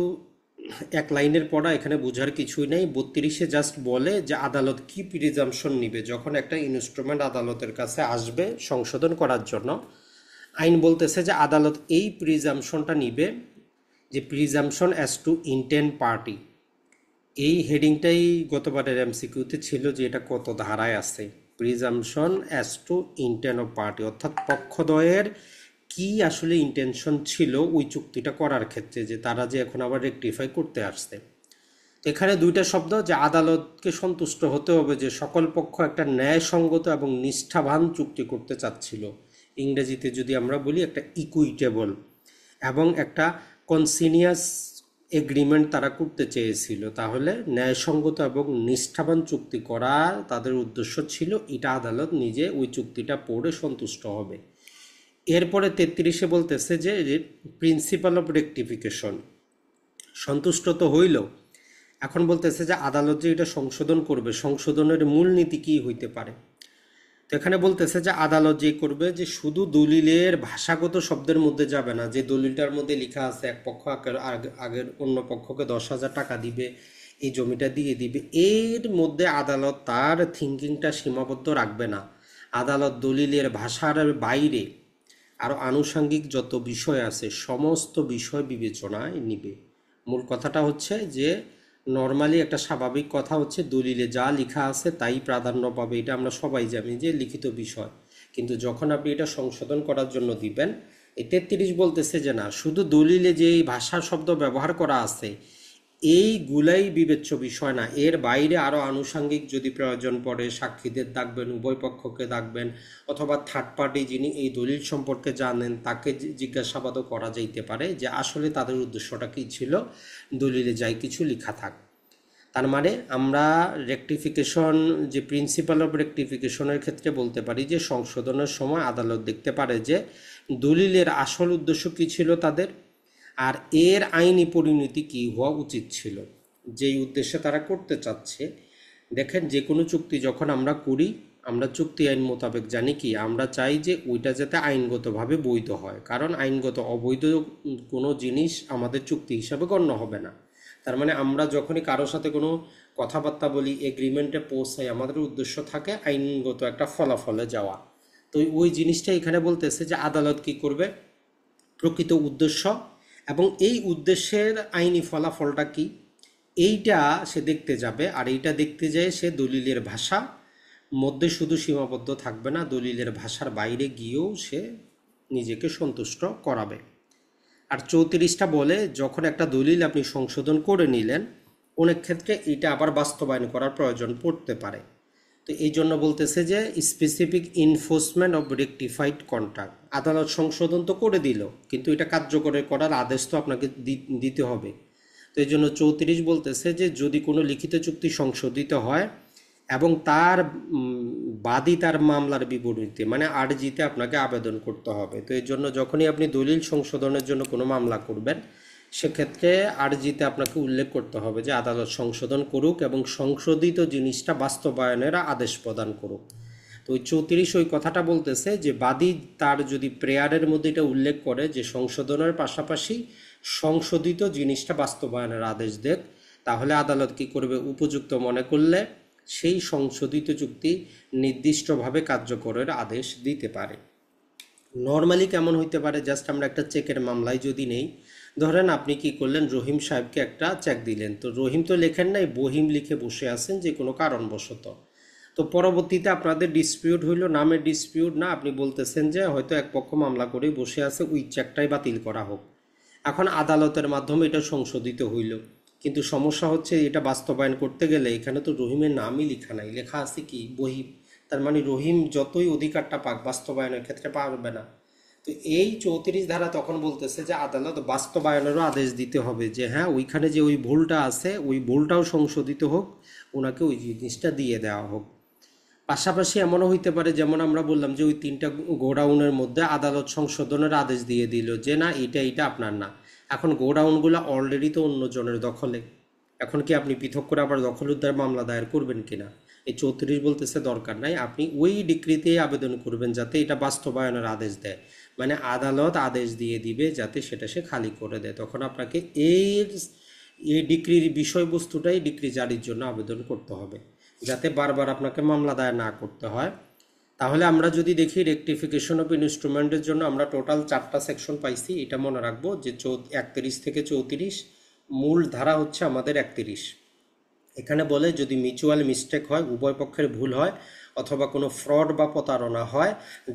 এক লাইনের পড়া, এখানে বোঝার কিছুই নেই। 32-এ জাস্ট বলে যে আদালত কি প্রিজাম্পশন নিবে যখন একটা ইনস্ট্রুমেন্ট আদালতের কাছে আসবে সংশোধন করার জন্য। আইন বলতেছে যে আদালত এই প্রিজাম্পশনটা নিবে যে presumption as to intent party. এই হেডিংটাই গতবারের এমসিকিউতে ছিল যে এটা কত ধারায় আছে। Presumption as to intent off party, অর্থাৎ পক্ষদ্বয়ের কি আসলে ইন্টেনশন ছিল ওই চুক্তিটা করার ক্ষেত্রে, যে তারা যে এখন আবার রেকটিফাই করতে আসছে। তো এখানে দুইটা শব্দ, যে আদালতকে সন্তুষ্ট হতে হবে যে সকল পক্ষ একটা ন্যায়সঙ্গত এবং নিষ্ঠাবান চুক্তি করতে চাচ্ছিল। ইংরেজিতে যদি আমরা বলি একটা ইকুইটেবল এবং একটা কনসিনিয়াস এগ্রিমেন্ট তারা করতে চেয়েছিল। তাহলে ন্যায়সঙ্গত এবং নিষ্ঠাবান চুক্তি করা তাদের উদ্দেশ্য ছিল, এটা আদালত নিজে ওই চুক্তিটা পড়ে সন্তুষ্ট হবে। এরপরে 33-এ বলতেছে যে প্রিন্সিপাল অফ রেকটিফিকেশন, সন্তুষ্ট তো হইল, এখন বলতেছে যে আদালত যে এটা সংশোধন করবে, সংশোধনের মূলনীতি কী হইতে পারে। তো এখানে বলতেছে যে আদালত যে করবে যে শুধু দলিলের ভাষাগত শব্দের মধ্যে যাবে না, যে দলিলটার মধ্যে লেখা আছে এক পক্ষ আগের অন্য পক্ষকে 10,000 টাকা দিবে, এই জমিটা দিয়ে দিবে, এর মধ্যে আদালত তার থিঙ্কিংটা সীমাবদ্ধ রাখবে না। আদালত দলিলের ভাষার বাইরে আরও আনুষঙ্গিক যত বিষয় আছে সমস্ত বিষয় বিবেচনায় নিবে। মূল কথাটা হচ্ছে যে নর্মালি একটা স্বাভাবিক কথা হচ্ছে দলিলে যা লেখা আছে তাই প্রাধান্য পাবে, এটা আমরা সবাই জানি যে লিখিত বিষয়। কিন্তু যখন আপনি এটা সংশোধন করার জন্য দিবেন, এই 33 বলতেছে যে না, শুধু দলিলে যে ভাষা শব্দ ব্যবহার করা আছে এইগুলাই বিবেচ্য বিষয় না, এর বাইরে আরও আনুষঙ্গিক যদি প্রয়োজন পড়ে সাক্ষীদের ডাকবেন, উভয় পক্ষকে ডাকবেন, অথবা থার্ড পার্টি যিনি এই দলিল সম্পর্কে জানেন তাকে জিজ্ঞাসাবাদও করা যাইতে পারে যে আসলে তাদের উদ্দেশ্যটা কী ছিল, দলিলে যাই কিছু লেখা থাক। তার মানে আমরা রেকটিফিকেশন, যে প্রিন্সিপাল অফ রেকটিফিকেশনের ক্ষেত্রে বলতে পারি যে সংশোধনের সময় আদালত দেখতে পারে যে দলিলের আসল উদ্দেশ্য কী ছিল তাদের, আর এর আইনি পরিণতি কী হওয়া উচিত ছিল, যেই উদ্দেশ্যে তারা করতে চাচ্ছে। দেখেন, যে কোনো চুক্তি যখন আমরা করি, আমরা চুক্তি আইন মোতাবেক জানি কি, আমরা চাই যে ওইটা যাতে আইনগতভাবে বৈধ হয়, কারণ আইনগত অবৈধ কোনো জিনিস আমাদের চুক্তি হিসাবে গণ্য হবে না। তার মানে আমরা যখনই কারোর সাথে কোনো কথাবার্তা বলি, এগ্রিমেন্টে পৌঁছাই, আমাদের উদ্দেশ্য থাকে আইনগত একটা ফলাফলে যাওয়া। তো ওই জিনিসটা এখানে বলতেছে যে আদালত কি করবে, প্রকৃত উদ্দেশ্য এবং এই উদ্দেশ্যের আইনি ফলাফলটা কি এইটা সে দেখতে যাবে। আর এইটা দেখতে যায় সে দলিলের ভাষা মধ্যে শুধু সীমাবদ্ধ থাকবে না, দলিলের ভাষার বাইরে গিয়েও সে নিজেকে সন্তুষ্ট করাবে। আর 34টা বলে যখন একটা দলিল আপনি সংশোধন করে নিলেন, অনেক ক্ষেত্রে এটা আবার বাস্তবায়ন করার প্রয়োজন পড়তে পারে। তো এই জন্য বলতেছে যে specific enforcement of rectified contract, আদালত সংশোধন তো করে দিল কিন্তু এটা কার্যকর করার আদেশ তো আপনাকে দিতে হবে। তো এই জন্য 34 বলতেছে যে যদি কোনো লিখিত চুক্তি সংশোধিত হয় এবং তার বাদী তার মামলার বিপরীতে মানে আরজিতে আপনাকে আবেদন করতে হবে। তো এর জন্য যখনই আপনি দলিল সংশোধনের জন্য কোনো মামলা করবেন, সেক্ষেত্রে আরজিতে আপনাকে উল্লেখ করতে হবে যে আদালত সংশোধন করুক এবং সংশোধিত জিনিসটা বাস্তবায়নের আদেশ প্রদান করুক। তো ওই 34 ওই কথাটা বলতেছে যে বাদী তার যদি প্রেয়ারের মধ্যে এটা উল্লেখ করে যে সংশোধনের পাশাপাশি সংশোধিত জিনিসটা বাস্তবায়নের আদেশ দেখ, তাহলে আদালত কী করবে, উপযুক্ত মনে করলে সেই সংশোধিত চুক্তি নির্দিষ্টভাবে কার্যকরের আদেশ দিতে পারে। নর্মালি কেমন হইতে পারে, জাস্ট আমরা একটা চেকের মামলায় যদি নেই, ধরেন আপনি কি করলেন, রহিম সাহেবকে একটা চেক দিলেন, তো রহিম তো লেখেন নাই, বহিম লিখে বসে আছেন যে কোনো কারণবশত। তো পরবর্তীতে আপনাদের ডিসপিউট হইল, নামের ডিসপিউট না, আপনি বলতেছেন যে হয়তো এক পক্ষ মামলা করেই বসে আছে, ওই চেকটাই বাতিল করা হোক। এখন আদালতের মাধ্যমে এটা সংশোধিত হইল, কিন্তু সমস্যা হচ্ছে এটা বাস্তবায়ন করতে গেলে এখানে তো রহিমের নামই লেখা নাই, লেখা আছে কি বহিম। তার মানে রহিম যতই অধিকারটা পাক বাস্তবায়নের ক্ষেত্রে পারবে না। তো এই 34 ধারা তখন বলতেছে যে আদালত বাস্তবায়নেরও আদেশ দিতে হবে যে হ্যাঁ ওইখানে যে ওই ভুলটা আছে ওই ভুলটাও সংশোধিত হোক, ওনাকে ওই জিনিসটা দিয়ে দেওয়া হোক। পাশাপাশি এমনও হইতে পারে যেমন আমরা বললাম যে ওই 3টা গোডাউনের মধ্যে আদালত সংশোধনের আদেশ দিয়ে দিল যে না এটা আপনার না। এখন গোডাউনগুলো অলরেডি তো অন্যজনের দখলে, এখন কি আপনি পৃথক করে আবার দখল উদ্ধার মামলা দায়ের করবেন কিনা? এই 34 বলতেছে দরকার নাই, আপনি ওই ডিক্রিতে আবেদন করবেন যাতে এটা বাস্তবায়নের আদেশ দেয়, মানে আদালত আদেশ দিয়ে দিবে যাতে সেটা সে খালি করে দেয়। তখন আপনাকে এই ডিক্রির বিষয়বস্তুটাই ডিক্রি জারির জন্য আবেদন করতে হবে, যাতে বারবার আপনাকে মামলা দায়ের না করতে হয়। তাহলে আমরা যদি দেখি রেকটিফিকেশন অফ ইনস্ট্রুমেন্টের জন্য আমরা টোটাল 4টা সেকশন পাইছি। এটা মনে রাখবো যে 31 থেকে 34, মূল ধারা হচ্ছে আমাদের 31। এখানে বলে যদি মিউচুয়াল মিস্টেক হয়, উভয় পক্ষের ভুল হয়, অথবা কোনো ফ্রড বা প্রতারণা হয়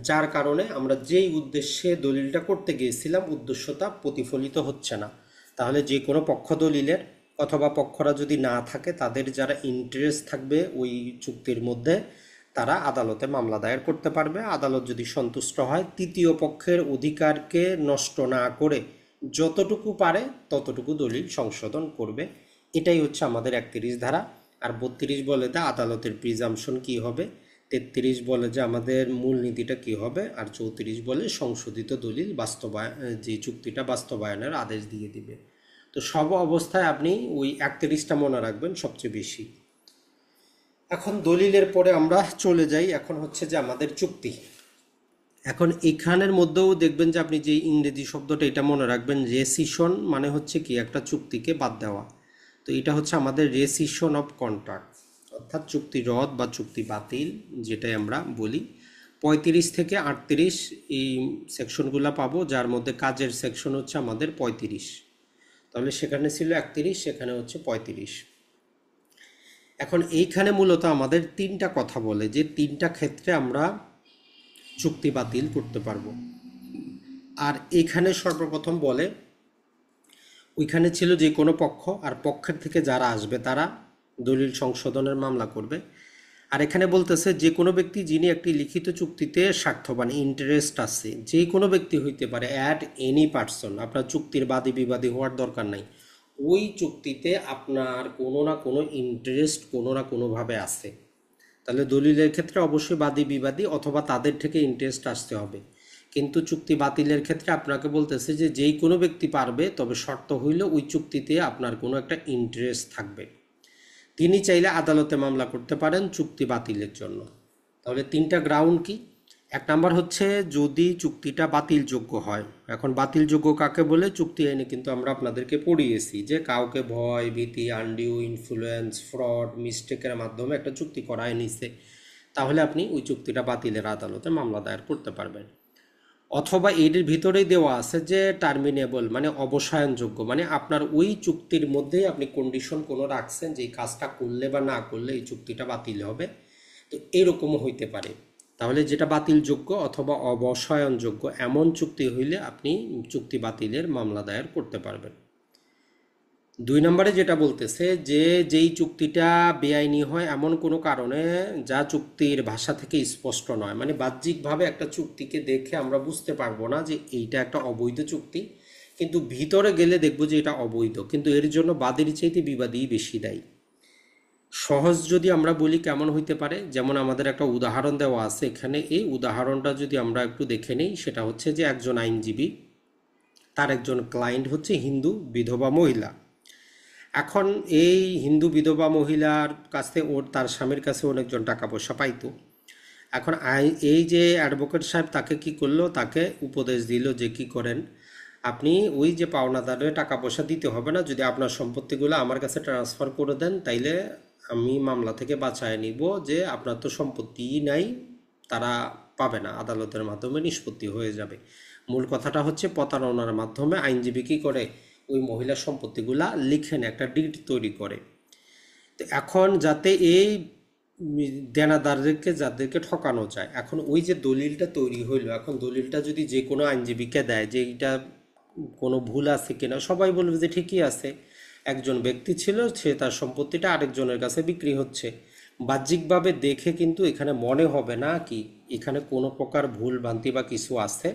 যার কারণে আমরা যেই উদ্দেশ্যে দলিলটা করতে গিয়েছিলাম উদ্দেশ্যটা প্রতিফলিত হচ্ছে না, তাহলে যে কোনো পক্ষ দলিলের অথবা পক্ষরা যদি না থাকে তাদের যারা ইন্টারেস্ট থাকবে ওই চুক্তির মধ্যে তারা আদালতে মামলা দায়ের করতে পারবে। আদালত যদি সন্তুষ্ট হয় তৃতীয় পক্ষের অধিকারকে নষ্ট না করে যতটুকু পারে ততটুকু দলিল সংশোধন করবে। এটাই হচ্ছে আমাদের 31 ধারা। আর 32 বলে যে আদালতের প্রিজাম্পশন কি হবে, 33 বলে যে আমাদের মূলনীতিটা কি হবে, আর 34 বলে সংশোধিত দলিল বাস্তবায়ন, যে চুক্তিটা বাস্তবায়নের আদেশ দিয়ে দিবে। তো সব অবস্থায় আপনি ওই 31টা মনে রাখবেন সবচেয়ে বেশি। এখন দলিলের পরে আমরা চলে যাই, এখন হচ্ছে যে আমাদের চুক্তি। এখন এখানের মধ্যেও দেখবেন যে আপনি যে ইংরেজি শব্দটা এটা মনে রাখবেন, রেসিশন মানে হচ্ছে কি একটা চুক্তিকে বাদ দেওয়া। তো এটা হচ্ছে আমাদের রেসিশন অফ কন্ট্রাক্ট, অর্থাৎ চুক্তি রদ বা চুক্তি বাতিল যেটাই আমরা বলি। 35 থেকে 38 এই সেকশনগুলো পাবো, যার মধ্যে কাজের সেকশন হচ্ছে আমাদের 35। তাহলে সেখানে ছিল 31, সেখানে হচ্ছে 35। এখন এইখানে মূলত আমাদের 3টা কথা বলে যে 3টা ক্ষেত্রে আমরা চুক্তি বাতিল করতে পারবো। আর এখানে সর্বপ্রথম বলে ওইখানে ছিল যে কোনো পক্ষ, আর পক্ষের থেকে যারা আসবে তারা দলিল সংশোধনের মামলা করবে। আর এখানে বলতেছে যে কোনো ব্যক্তি যিনি একটি লিখিত চুক্তিতে স্বার্থবান, ইন্টারেস্ট আছে, যে কোনো ব্যক্তি হইতে পারে, অ্যাট এনি পার্সন। আপনার চুক্তির বাদী বিবাদী হওয়ার দরকার নাই, ওই চুক্তিতে আপনার কোনো না কোনো ইন্টারেস্ট কোনো না কোনোভাবে আছে। তাহলে দলিলের ক্ষেত্রে অবশ্যই বাদী বিবাদী অথবা তাদের থেকে ইন্টারেস্ট আসতে হবে, কিন্তু চুক্তি বাতিলের ক্ষেত্রে আপনাকে বলতেছে যে যেই কোনো ব্যক্তি পারবে, তবে শর্ত হইল ওই চুক্তিতে আপনার কোনো একটা ইন্টারেস্ট থাকবে। তিনি চাইলে আদালতে মামলা করতে পারেন চুক্তি বাতিলের জন্য। তাহলে 3টা গ্রাউন্ড কি? 1 নাম্বার হচ্ছে যদি চুক্তিটা বাতিলযোগ্য হয়। এখন বাতিলযোগ্য কাকে বলে? চুক্তি আইনে কিন্তু আমরা আপনাদেরকে পড়িয়েছি যে কাউকে ভয় ভীতি, আনডিউ ইনফ্লুয়েন্স, ফ্রড, মিস্টেকের মাধ্যমে একটা চুক্তি করায় নিছে, তাহলে আপনি ওই চুক্তিটা বাতিলের আদালতে মামলা দায়ের করতে পারবেন। অথবা এর ভিতরেই দেওয়া আছে যে টার্মিনেবল মানে অবসায়নযোগ্য, মানে আপনার ওই চুক্তির মধ্যেই আপনি কন্ডিশন কোনো রাখছেন যে এই কাজটা করলে বা না করলে এই চুক্তিটা বাতিল হবে। তো এরকমও হইতে পারে। তাহলে যেটা বাতিলযোগ্য অথবা অবসায়নযোগ্য এমন চুক্তি হইলে আপনি চুক্তি বাতিলের মামলা দায়ের করতে পারবেন। 2 নম্বরে যেটা বলতেছে যে যেই চুক্তিটা বেআইনি হয় এমন কোনো কারণে যা চুক্তির ভাষা থেকে স্পষ্ট নয়, মানে বাহ্যিকভাবে একটা চুক্তিকে দেখে আমরা বুঝতে পারবো না যে এইটা একটা অবৈধ চুক্তি, কিন্তু ভিতরে গেলে দেখবো যে এটা অবৈধ, কিন্তু এর জন্য বাদীর চাইতে বিবাদী বেশি দায়ী। সহজ যদি আমরা বলি কেমন হইতে পারে, যেমন আমাদের একটা উদাহরণ দেওয়া আছে এখানে, এই উদাহরণটা যদি আমরা একটু দেখে নিই, সেটা হচ্ছে যে একজন আইনজীবী, তার একজন ক্লায়েন্ট হচ্ছে হিন্দু বিধবা মহিলা। এখন এই হিন্দু বিধবা মহিলার কাছে তার স্বামীর কাছে অনেকজন টাকা পয়সা পাইতো। এখন এই যে অ্যাডভোকেট সাহেব তাকে কি করলো, তাকে উপদেশ দিল যে কি করেন আপনি ওই যে পাওনাদারের টাকা পয়সা দিতে হবে না, যদি আপনার সম্পত্তিগুলো আমার কাছে ট্রান্সফার করে দেন তাইলে আমি মামলা থেকে বাঁচায় নিব, যে আপনার তো সম্পত্তিই নাই, তারা পাবে না, আদালতের মাধ্যমে নিষ্পত্তি হয়ে যাবে। মূল কথাটা হচ্ছে প্রতারণার মাধ্যমে আইনজীবী কী করে ওই মহিলার সম্পত্তিগুলা লিখে নেয়, একটা ডিড তৈরি করে। তো এখন যাতে এই দেনাদারদেরকে যাদেরকে ঠকানো যায়, এখন ওই যে দলিলটা তৈরি হইলো, এখন দলিলটা যদি যে কোনো আইনজীবীকে দেয় যে এটা কোনো ভুল আছে কিনা, সবাই বলবে যে ঠিকই আছে, একজন ব্যক্তি ছিল, সে তার সম্পত্তিটা আরেকজনের কাছে বিক্রি হচ্ছে। বাহ্যিকভাবে দেখে কিন্তু এখানে মনে হবে না কি এখানে কোনো প্রকার ভুল ভ্রান্তি বা কিছু আছে।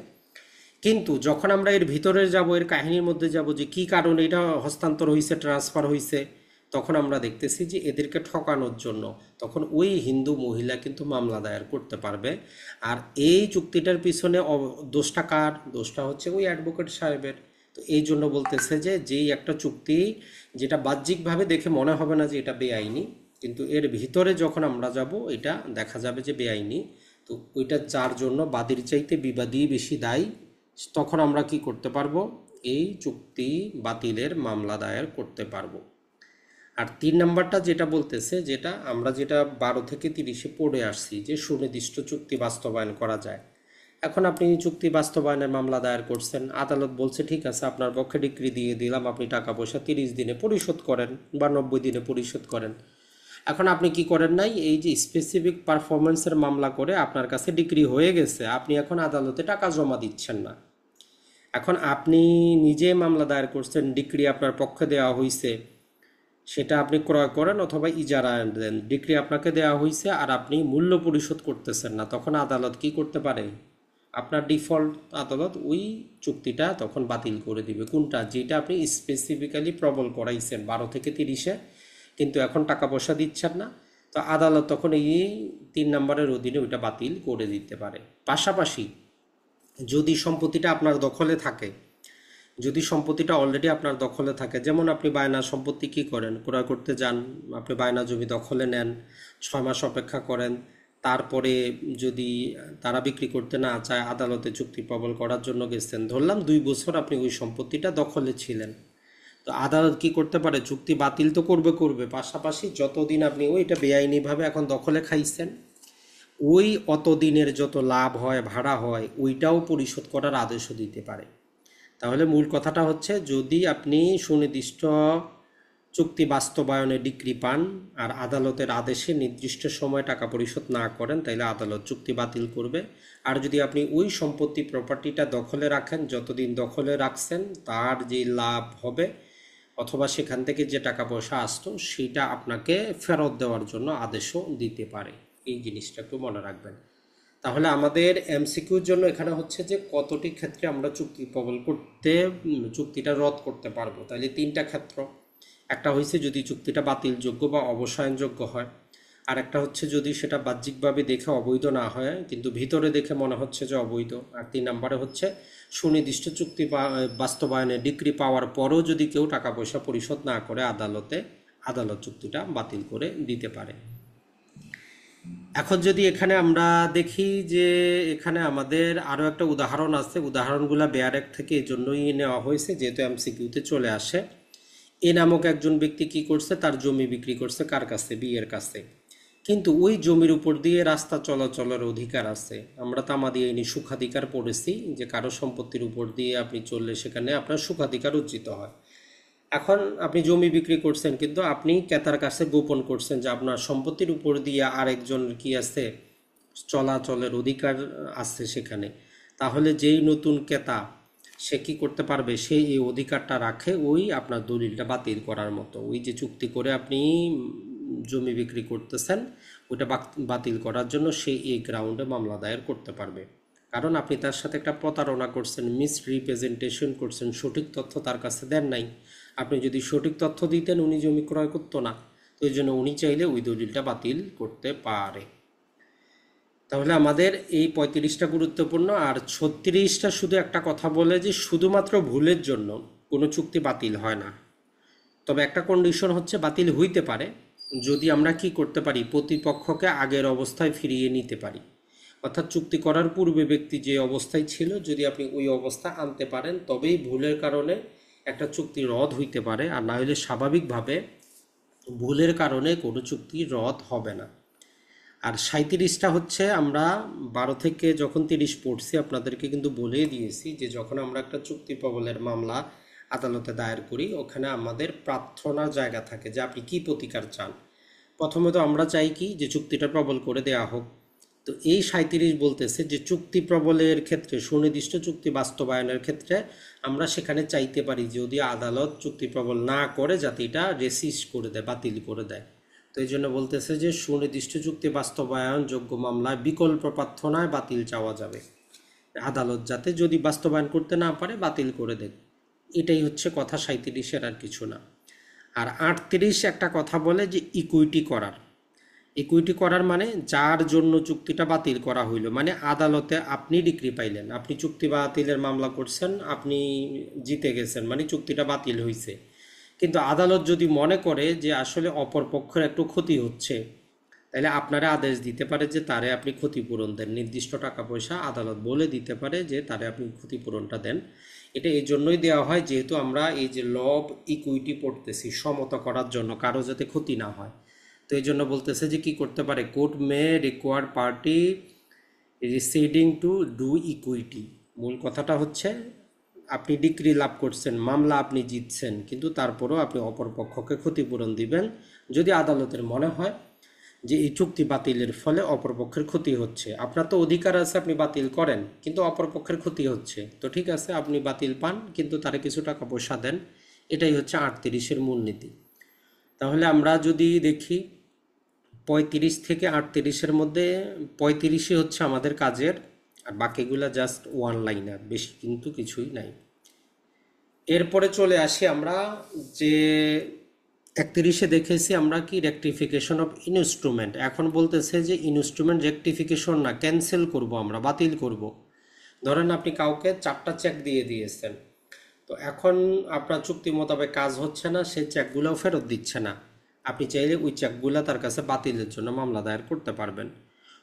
কিন্তু যখন আমরা এর ভিতরে যাব, এর কাহিনীর মধ্যে যাব যে কি কারণে এটা হস্তান্তর হয়েছে, ট্রান্সফার হয়েছে, তখন আমরা দেখতেছি যে এদেরকে ঠকানোর জন্য তখন ওই হিন্দু মহিলা কিন্তু মামলা দায়ের করতে পারবে। আর এই চুক্তিটার পিছনে দোষটা কার? দোষটা হচ্ছে ওই অ্যাডভোকেট সাহেবের। তো এই জন্য বলতেছে যে যেই একটা চুক্তি যেটা বাহ্যিকভাবে দেখে মনে হবে না যে এটা বেআইনি, কিন্তু এর ভিতরে যখন আমরা যাব এটা দেখা যাবে যে বেআইনি। তো ওইটা যার জন্য বাদীর চাইতে বিবাদী বেশি দায়ী, তখন আমরা কি করতে পারবো? এই চুক্তি বাতিলের মামলা দায়ের করতে পারবো। আর 3 নম্বরটা যেটা বলতেছে, যেটা আমরা যেটা 12 থেকে 30-এ পড়ে আসছি যে সুনির্দিষ্ট চুক্তি বাস্তবায়ন করা যায়। এখন আপনি চুক্তি বাস্তবায়নের মামলা দায়ের করছেন, আদালত বলছে ঠিক আছে আপনার পক্ষে ডিক্রি দিয়ে দিলাম, আপনি টাকা পয়সা 30 দিনে পরিশোধ করেন বা 90 দিনে পরিশোধ করেন। এখন আপনি কি করেন নাই, এই যে স্পেসিফিক পারফরমেন্সের মামলা করে আপনার কাছে ডিক্রি হয়ে গেছে, আপনি এখন আদালতে টাকা জমা দিচ্ছেন না। এখন আপনি নিজে মামলা দায়ের করছেন, ডিক্রি আপনার পক্ষে দেওয়া হয়েছে, সেটা আপনি ক্রয় করেন অথবা ইজারা দেন, ডিক্রি আপনাকে দেওয়া হয়েছে আর আপনি মূল্য পরিশোধ করতেছেন না, তখন আদালত কি করতে পারে? আপনার ডিফল্ট আদালত ওই চুক্তিটা তখন বাতিল করে দিবে। কোনটা? যেটা আপনি স্পেসিফিক্যালি প্রবল করাইছেন 12 থেকে 30-এ, কিন্তু এখন টাকা পয়সা দিচ্ছেন না, তো আদালত তখন এই 3 নম্বরের অধীনে ওইটা বাতিল করে দিতে পারে। পাশাপাশি যদি সম্পত্তিটা আপনার দখলে থাকে, যদি সম্পত্তিটা অলরেডি আপনার দখলে থাকে, যেমন আপনি বায়না সম্পত্তি কি করেন, ক্রয় করতে যান, আপনি বায়না জমি দখলে নেন, 6 মাস অপেক্ষা করেন, তারপরে যদি তারা বিক্রি করতে না চায় আদালতে চুক্তি প্রবল করার জন্য গেছেন, ধরলাম 2 বছর আপনি ওই সম্পত্তিটা দখলে ছিলেন, তো আদালত কি করতে পারে? চুক্তি বাতিল তো করবে, পাশাপাশি যতদিন আপনি ওইটা বেআইনিভাবে এখন দখলে খাইছেন, ওই অতদিনের যত লাভ হয়, ভাড়া হয়, ওইটাও পরিশোধ করার আদেশও দিতে পারে। তাহলে মূল কথাটা হচ্ছে, যদি আপনি সুনির্দিষ্ট চুক্তি বাস্তবায়নে ডিক্রি পান আর আদালতের আদেশে নির্দিষ্ট সময় টাকা পরিশোধ না করেন, তাহলে আদালত চুক্তি বাতিল করবে। আর যদি আপনি ওই সম্পত্তি প্রপার্টিটা দখলে রাখেন, যতদিন দখলে রাখছেন তার যে লাভ হবে অথবা সেখান থেকে যে টাকা পয়সা আসতো সেটা আপনাকে ফেরত দেওয়ার জন্য আদেশও দিতে পারে। এই জিনিসটা একটু মনে রাখবেন। তাহলে আমাদের এমসিকিউর জন্য এখানে হচ্ছে যে কতটি ক্ষেত্রে আমরা চুক্তি প্রবল করতে, চুক্তিটা রদ করতে পারবো। তাহলে 3টা ক্ষেত্র। একটা হয়েছে যদি চুক্তিটা বাতিলযোগ্য বা অবসায়নযোগ্য হয়, আর একটা হচ্ছে যদি সেটা বাহ্যিকভাবে দেখে অবৈধ না হয় কিন্তু ভিতরে দেখে মনে হচ্ছে যে অবৈধ, আর 3 নম্বরে হচ্ছে সুনির্দিষ্ট চুক্তি বাস্তবায়নে ডিক্রি পাওয়ার পরেও যদি কেউ টাকা পয়সা পরিশোধ না করে আদালত চুক্তিটা বাতিল করে দিতে পারে। এখন যদি এখানে আমরা দেখি যে এখানে আমাদের আরও একটা উদাহরণ আছে, উদাহরণগুলো বেয়ারেক থেকে এই জন্যই নেওয়া হয়েছে যেহেতু এমসিকিউতে চলে আসে। এ নামক একজন ব্যক্তি কি করছে, তার জমি বিক্রি করছে কার কাছে? বিয়ের কাছে। কিন্তু ওই জমির উপর দিয়ে রাস্তা চলাচলের অধিকার আছে। আমরা তামাদি আইনি সুখাধিকার পড়েছি যে কারো সম্পত্তির উপর দিয়ে আপনি চললে সেখানে আপনার সুখাধিকার অর্জিত হয়। এখন আপনি জমি বিক্রি করছেন কিন্তু আপনি ক্রেতার কাছে গোপন করছেন যে আপনার সম্পত্তির উপর দিয়ে আরেকজন কি আছে, চলাচলের অধিকার আছে সেখানে। তাহলে যেই নতুন ক্রেতা সে কি করতে পারবে? সে এই অধিকারটা রাখে ওই আপনার দলিলটা বাতিল করার মতো। ওই যে চুক্তি করে আপনি জমি বিক্রি করতেছেন ওইটা বাতিল করার জন্য সে এই গ্রাউন্ডে মামলা দায়ের করতে পারবে। কারণ আপনি তার সাথে একটা প্রতারণা করছেন, মিসরিপ্রেজেন্টেশন করছেন, সঠিক তথ্য তার কাছে দেন নাই। আপনি যদি সঠিক তথ্য দিতেন উনি জমি ক্রয় করতো না, তো এই জন্য উনি চাইলে ওই দলিলটা বাতিল করতে পারে। তাহলে আমাদের এই 35টা গুরুত্বপূর্ণ, আর 36টা শুধু একটা কথা বলে যে শুধুমাত্র ভুলের জন্য কোনো চুক্তি বাতিল হয় না। তবে একটা কন্ডিশন হচ্ছে বাতিল হইতে পারে যদি আমরা কি করতে পারি, প্রতিপক্ষকে আগের অবস্থায় ফিরিয়ে নিতে পারি। অর্থাৎ চুক্তি করার পূর্বে ব্যক্তি যে অবস্থায় ছিল যদি আপনি ওই অবস্থা আনতে পারেন তবেই ভুলের কারণে একটা চুক্তি রদ হইতে পারে, আর না হলে স্বাভাবিকভাবে ভুলের কারণে কোনো চুক্তি রদ হবে না। আর 37টা হচ্ছে আমরা 12 থেকে যখন 30 পড়ছি আপনাদেরকে কিন্তু বলে দিয়েছি যে যখন আমরা একটা চুক্তি প্রবলের মামলা আদালতে দায়ের করি ওখানে আমাদের প্রার্থনার জায়গা থাকে যে আপনি কি প্রতিকার চান। প্রথমত আমরা চাই কি যে চুক্তিটা প্রবল করে দেয়া হোক। তো এই 37 বলতেছে যে চুক্তি প্রবলের ক্ষেত্রে, সুনির্দিষ্ট চুক্তি বাস্তবায়নের ক্ষেত্রে আমরা সেখানে চাইতে পারি যদি আদালত চুক্তি প্রবল না করে যাতে এটা রেসিস্ট করে দেয়, বাতিল করে দেয়। তো এই জন্য বলতেছে যে সুনির্দিষ্ট চুক্তি বাস্তবায়ন যোগ্য মামলায় বিকল্প প্রার্থনায় বাতিল চাওয়া যাবে। আদালত যাতে যদি বাস্তবায়ন করতে না পারে বাতিল করে দেন। এটাই হচ্ছে কথা 37-এর, আর কিছু না। আর 38 একটা কথা বলে যে ইকুইটি করার। ইকুইটি করার মানে যার জন্য চুক্তিটা বাতিল করা হইল, মানে আদালতে আপনি ডিক্রি পাইলেন, আপনি চুক্তি বাতিলের মামলা করছেন, আপনি জিতে গেছেন, মানে চুক্তিটা বাতিল হয়েছে। কিন্তু আদালত যদি মনে করে যে আসলে অপর পক্ষের একটু ক্ষতি হচ্ছে, তাহলে আপনারা আদেশ দিতে পারে যে তারে আপনি ক্ষতিপূরণ দেন, নির্দিষ্ট টাকা পয়সা আদালত বলে দিতে পারে যে তারে আপনি ক্ষতিপূরণটা দেন। এটা এই জন্যই দেওয়া হয় যেহেতু আমরা এই যে ল অফ ইকুইটি পড়তেছি, সমতা করার জন্য, কারো যাতে ক্ষতি না হয়। তো এই জন্য বলতেছে যে কি করতে পারে, court May require party residing to do equity. মূল কথাটা হচ্ছে আপনি ডিক্রি লাভ করছেন, মামলা আপনি জিতছেন, কিন্তু তারপরেও আপনি অপর পক্ষকে ক্ষতিপূরণ দিবেন যদি আদালতের মনে হয় যে এই চুক্তি বাতিলের ফলে অপরপক্ষের ক্ষতি হচ্ছে। আপনার তো অধিকার আছে আপনি বাতিল করেন, কিন্তু অপরপক্ষের ক্ষতি হচ্ছে, তো ঠিক আছে আপনি বাতিল পান, কিন্তু তারা কিছু টাকা পয়সা দেন। এটাই হচ্ছে 38-এর মূলনীতি। তাহলে আমরা যদি দেখি 35 থেকে 38-এর মধ্যে 35-ই হচ্ছে আমাদের কাজের, আর বাকিগুলা জাস্ট ওয়ান লাইনার, বেশি কিন্তু কিছুই নাই। এরপরে চলে আসি আমরা যে 31-এ দেখেছি আমরা কি রেকটিফিকেশন অফ ইনস্ট্রুমেন্ট। এখন বলতেছে যে ইনস্ট্রুমেন্ট রেকটিফিকেশন না, ক্যান্সেল করব, আমরা বাতিল করব। ধরেন আপনি কাউকে 4টা চেক দিয়ে দিয়েছেন, তো এখন আপনার চুক্তি মোতাবেক কাজ হচ্ছে না, সেই চেকগুলোও ফেরত দিচ্ছে না। আপনি চাইলে ওই চেকগুলো তার কাছে বাতিলের জন্য মামলা দায়ের করতে পারবেন।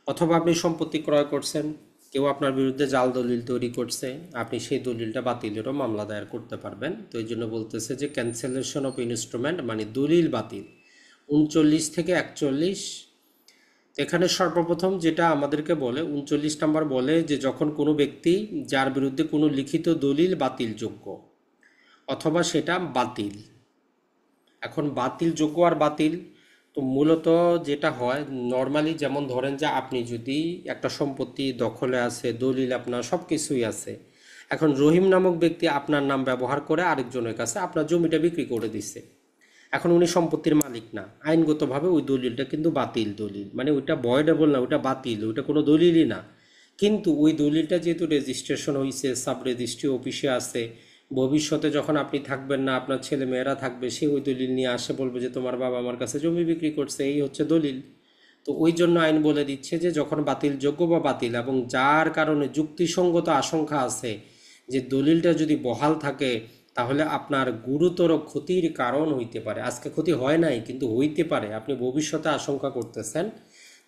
অথবা আপনি সম্পত্তি ক্রয় করছেন, কেউ আপনার বিরুদ্ধে জাল দলিল তৈরি করছে, আপনি সেই দলিলটা বাতিলেরও মামলা দায়ের করতে পারবেন। তো এই জন্য বলতেছে যে ক্যান্সেলেশন অফ ইনস্ট্রুমেন্ট মানে দলিল বাতিল। 39 থেকে 41 এখানে সর্বপ্রথম যেটা আমাদেরকে বলে 39 নম্বর বলে যে যখন কোনো ব্যক্তি যার বিরুদ্ধে কোনো লিখিত দলিল বাতিলযোগ্য অথবা সেটা বাতিল। এখন বাতিলযোগ্য আর বাতিল, তো মূলত যেটা হয় নর্মালি, যেমন ধরেন যে আপনি যদি একটা সম্পত্তি দখলে আছে, দলিল আপনার সব কিছুই আছে, এখন রহিম নামক ব্যক্তি আপনার নাম ব্যবহার করে আরেকজনের কাছে আপনার জমিটা বিক্রি করে দিচ্ছে। এখন উনি সম্পত্তির মালিক না, আইনগতভাবে ওই দলিলটা কিন্তু বাতিল দলিল, মানে ওইটা ভয়েডেবল না, ওইটা বাতিল, ওইটা কোনো দলিলই না। কিন্তু ওই দলিলটা যেহেতু রেজিস্ট্রেশন হয়েছে, সাব রেজিস্ট্রি অফিসে আছে, ভবিষ্যতে যখন আপনি থাকবেন না, আপনার ছেলে মেয়েরা থাকবে, সে ওই দলিল নিয়ে আসে, বলবে যে তোমার বাবা আমার কাছে জমি বিক্রি করছে, এই হচ্ছে দলিল। তো ওই জন্য আইন বলে দিচ্ছে যে যখন বাতিলযোগ্য বা বাতিল এবং যার কারণে যুক্তিসঙ্গত আশঙ্কা আছে যে দলিলটা যদি বহাল থাকে তাহলে আপনার গুরুতর ক্ষতির কারণ হইতে পারে, আজকে ক্ষতি হয় নাই কিন্তু হইতে পারে, আপনি ভবিষ্যতে আশঙ্কা করতেছেন,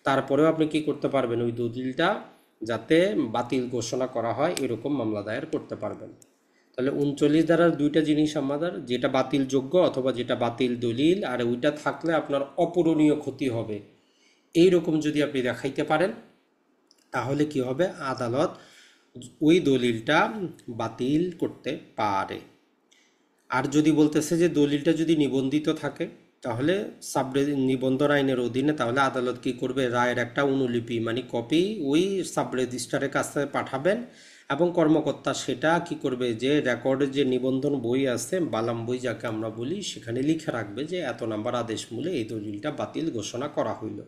তারপরেও আপনি কি করতে পারবেন, ওই দলিলটা যাতে বাতিল ঘোষণা করা হয় এরকম মামলা দায়ের করতে পারবেন। তাহলে 39 ধারার দুইটা জিনিস আমাদের, যেটা বাতিলযোগ্য অথবা যেটা বাতিল দলিল, আর ওইটা থাকলে আপনার অপূরণীয় ক্ষতি হবে, এই রকম যদি আপনি দেখাইতে পারেন তাহলে কি হবে, আদালত ওই দলিলটা বাতিল করতে পারে। আর যদি বলতেছে যে দলিলটা যদি নিবন্ধিত থাকে তাহলে নিবন্ধন আইনের অধীনে, তাহলে আদালত কি করবে, রায়ের একটা অনুলিপি মানে কপি ওই সাব রেজিস্ট্রারের কাছে পাঠাবেন, এবং কর্মকর্তা সেটা কি করবে, যে রেকর্ডে যে নিবন্ধন বই আছে, বালাম বই যাকে আমরা বলি, সেখানে লিখে রাখবে যে এত নাম্বার আদেশ মূলে এই দলিলটা বাতিল ঘোষণা করা হইল।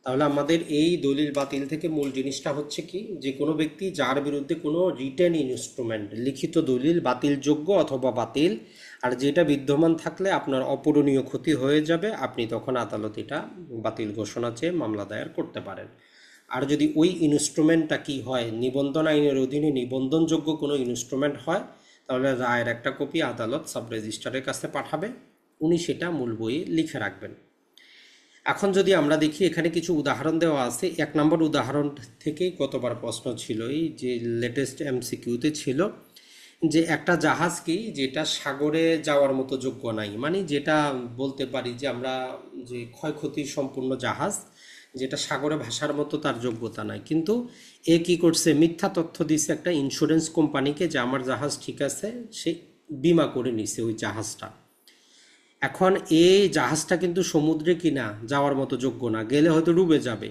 তাহলে আমাদের এই দলিল বাতিল থেকে মূল জিনিসটা হচ্ছে কি, যে কোনো ব্যক্তি যার বিরুদ্ধে কোনো রিটেন ইনস্ট্রুমেন্ট লিখিত দলিল বাতিলযোগ্য অথবা বাতিল, আর যেটা বিদ্যমান থাকলে আপনার অপূরণীয় ক্ষতি হয়ে যাবে, আপনি তখন আদালত এটা বাতিল ঘোষণা চেয়ে মামলা দায়ের করতে পারেন। আর যদি ওই ইনস্ট্রুমেন্টটা কি হয়, নিবন্ধন আইনের অধীনে নিবন্ধনযোগ্য কোনো ইনস্ট্রুমেন্ট হয়, তাহলে রায়ের একটা কপি আদালত সাব রেজিস্ট্রারের কাছে পাঠাবে, উনি সেটা মূল বইয়ে লিখে রাখবেন। এখন যদি আমরা দেখি এখানে কিছু উদাহরণ দেওয়া আছে, 1 নম্বর উদাহরণ থেকেই কতবার প্রশ্ন ছিল, এই যে লেটেস্ট এমসিকিউতে ছিল যে একটা জাহাজ কি যেটা সাগরে যাওয়ার মতো যোগ্য নাই, মানে যেটা বলতে পারি যে আমরা যে ক্ষয়ক্ষতি সম্পূর্ণ জাহাজ, যেটা সাগরে ভাসার মতো তার যোগ্যতা নাই, কিন্তু এ কি করছে, মিথ্যা তথ্য দিছে একটা ইন্স্যুরেন্স কোম্পানিকে যে আমার জাহাজ ঠিক আছে, সে বিমা করে নিছে ওই জাহাজটা। এখন এই জাহাজটা কিন্তু সমুদ্রে কিনা যাওয়ার মতো যোগ্য না, গেলে হয়তো ডুবে যাবে।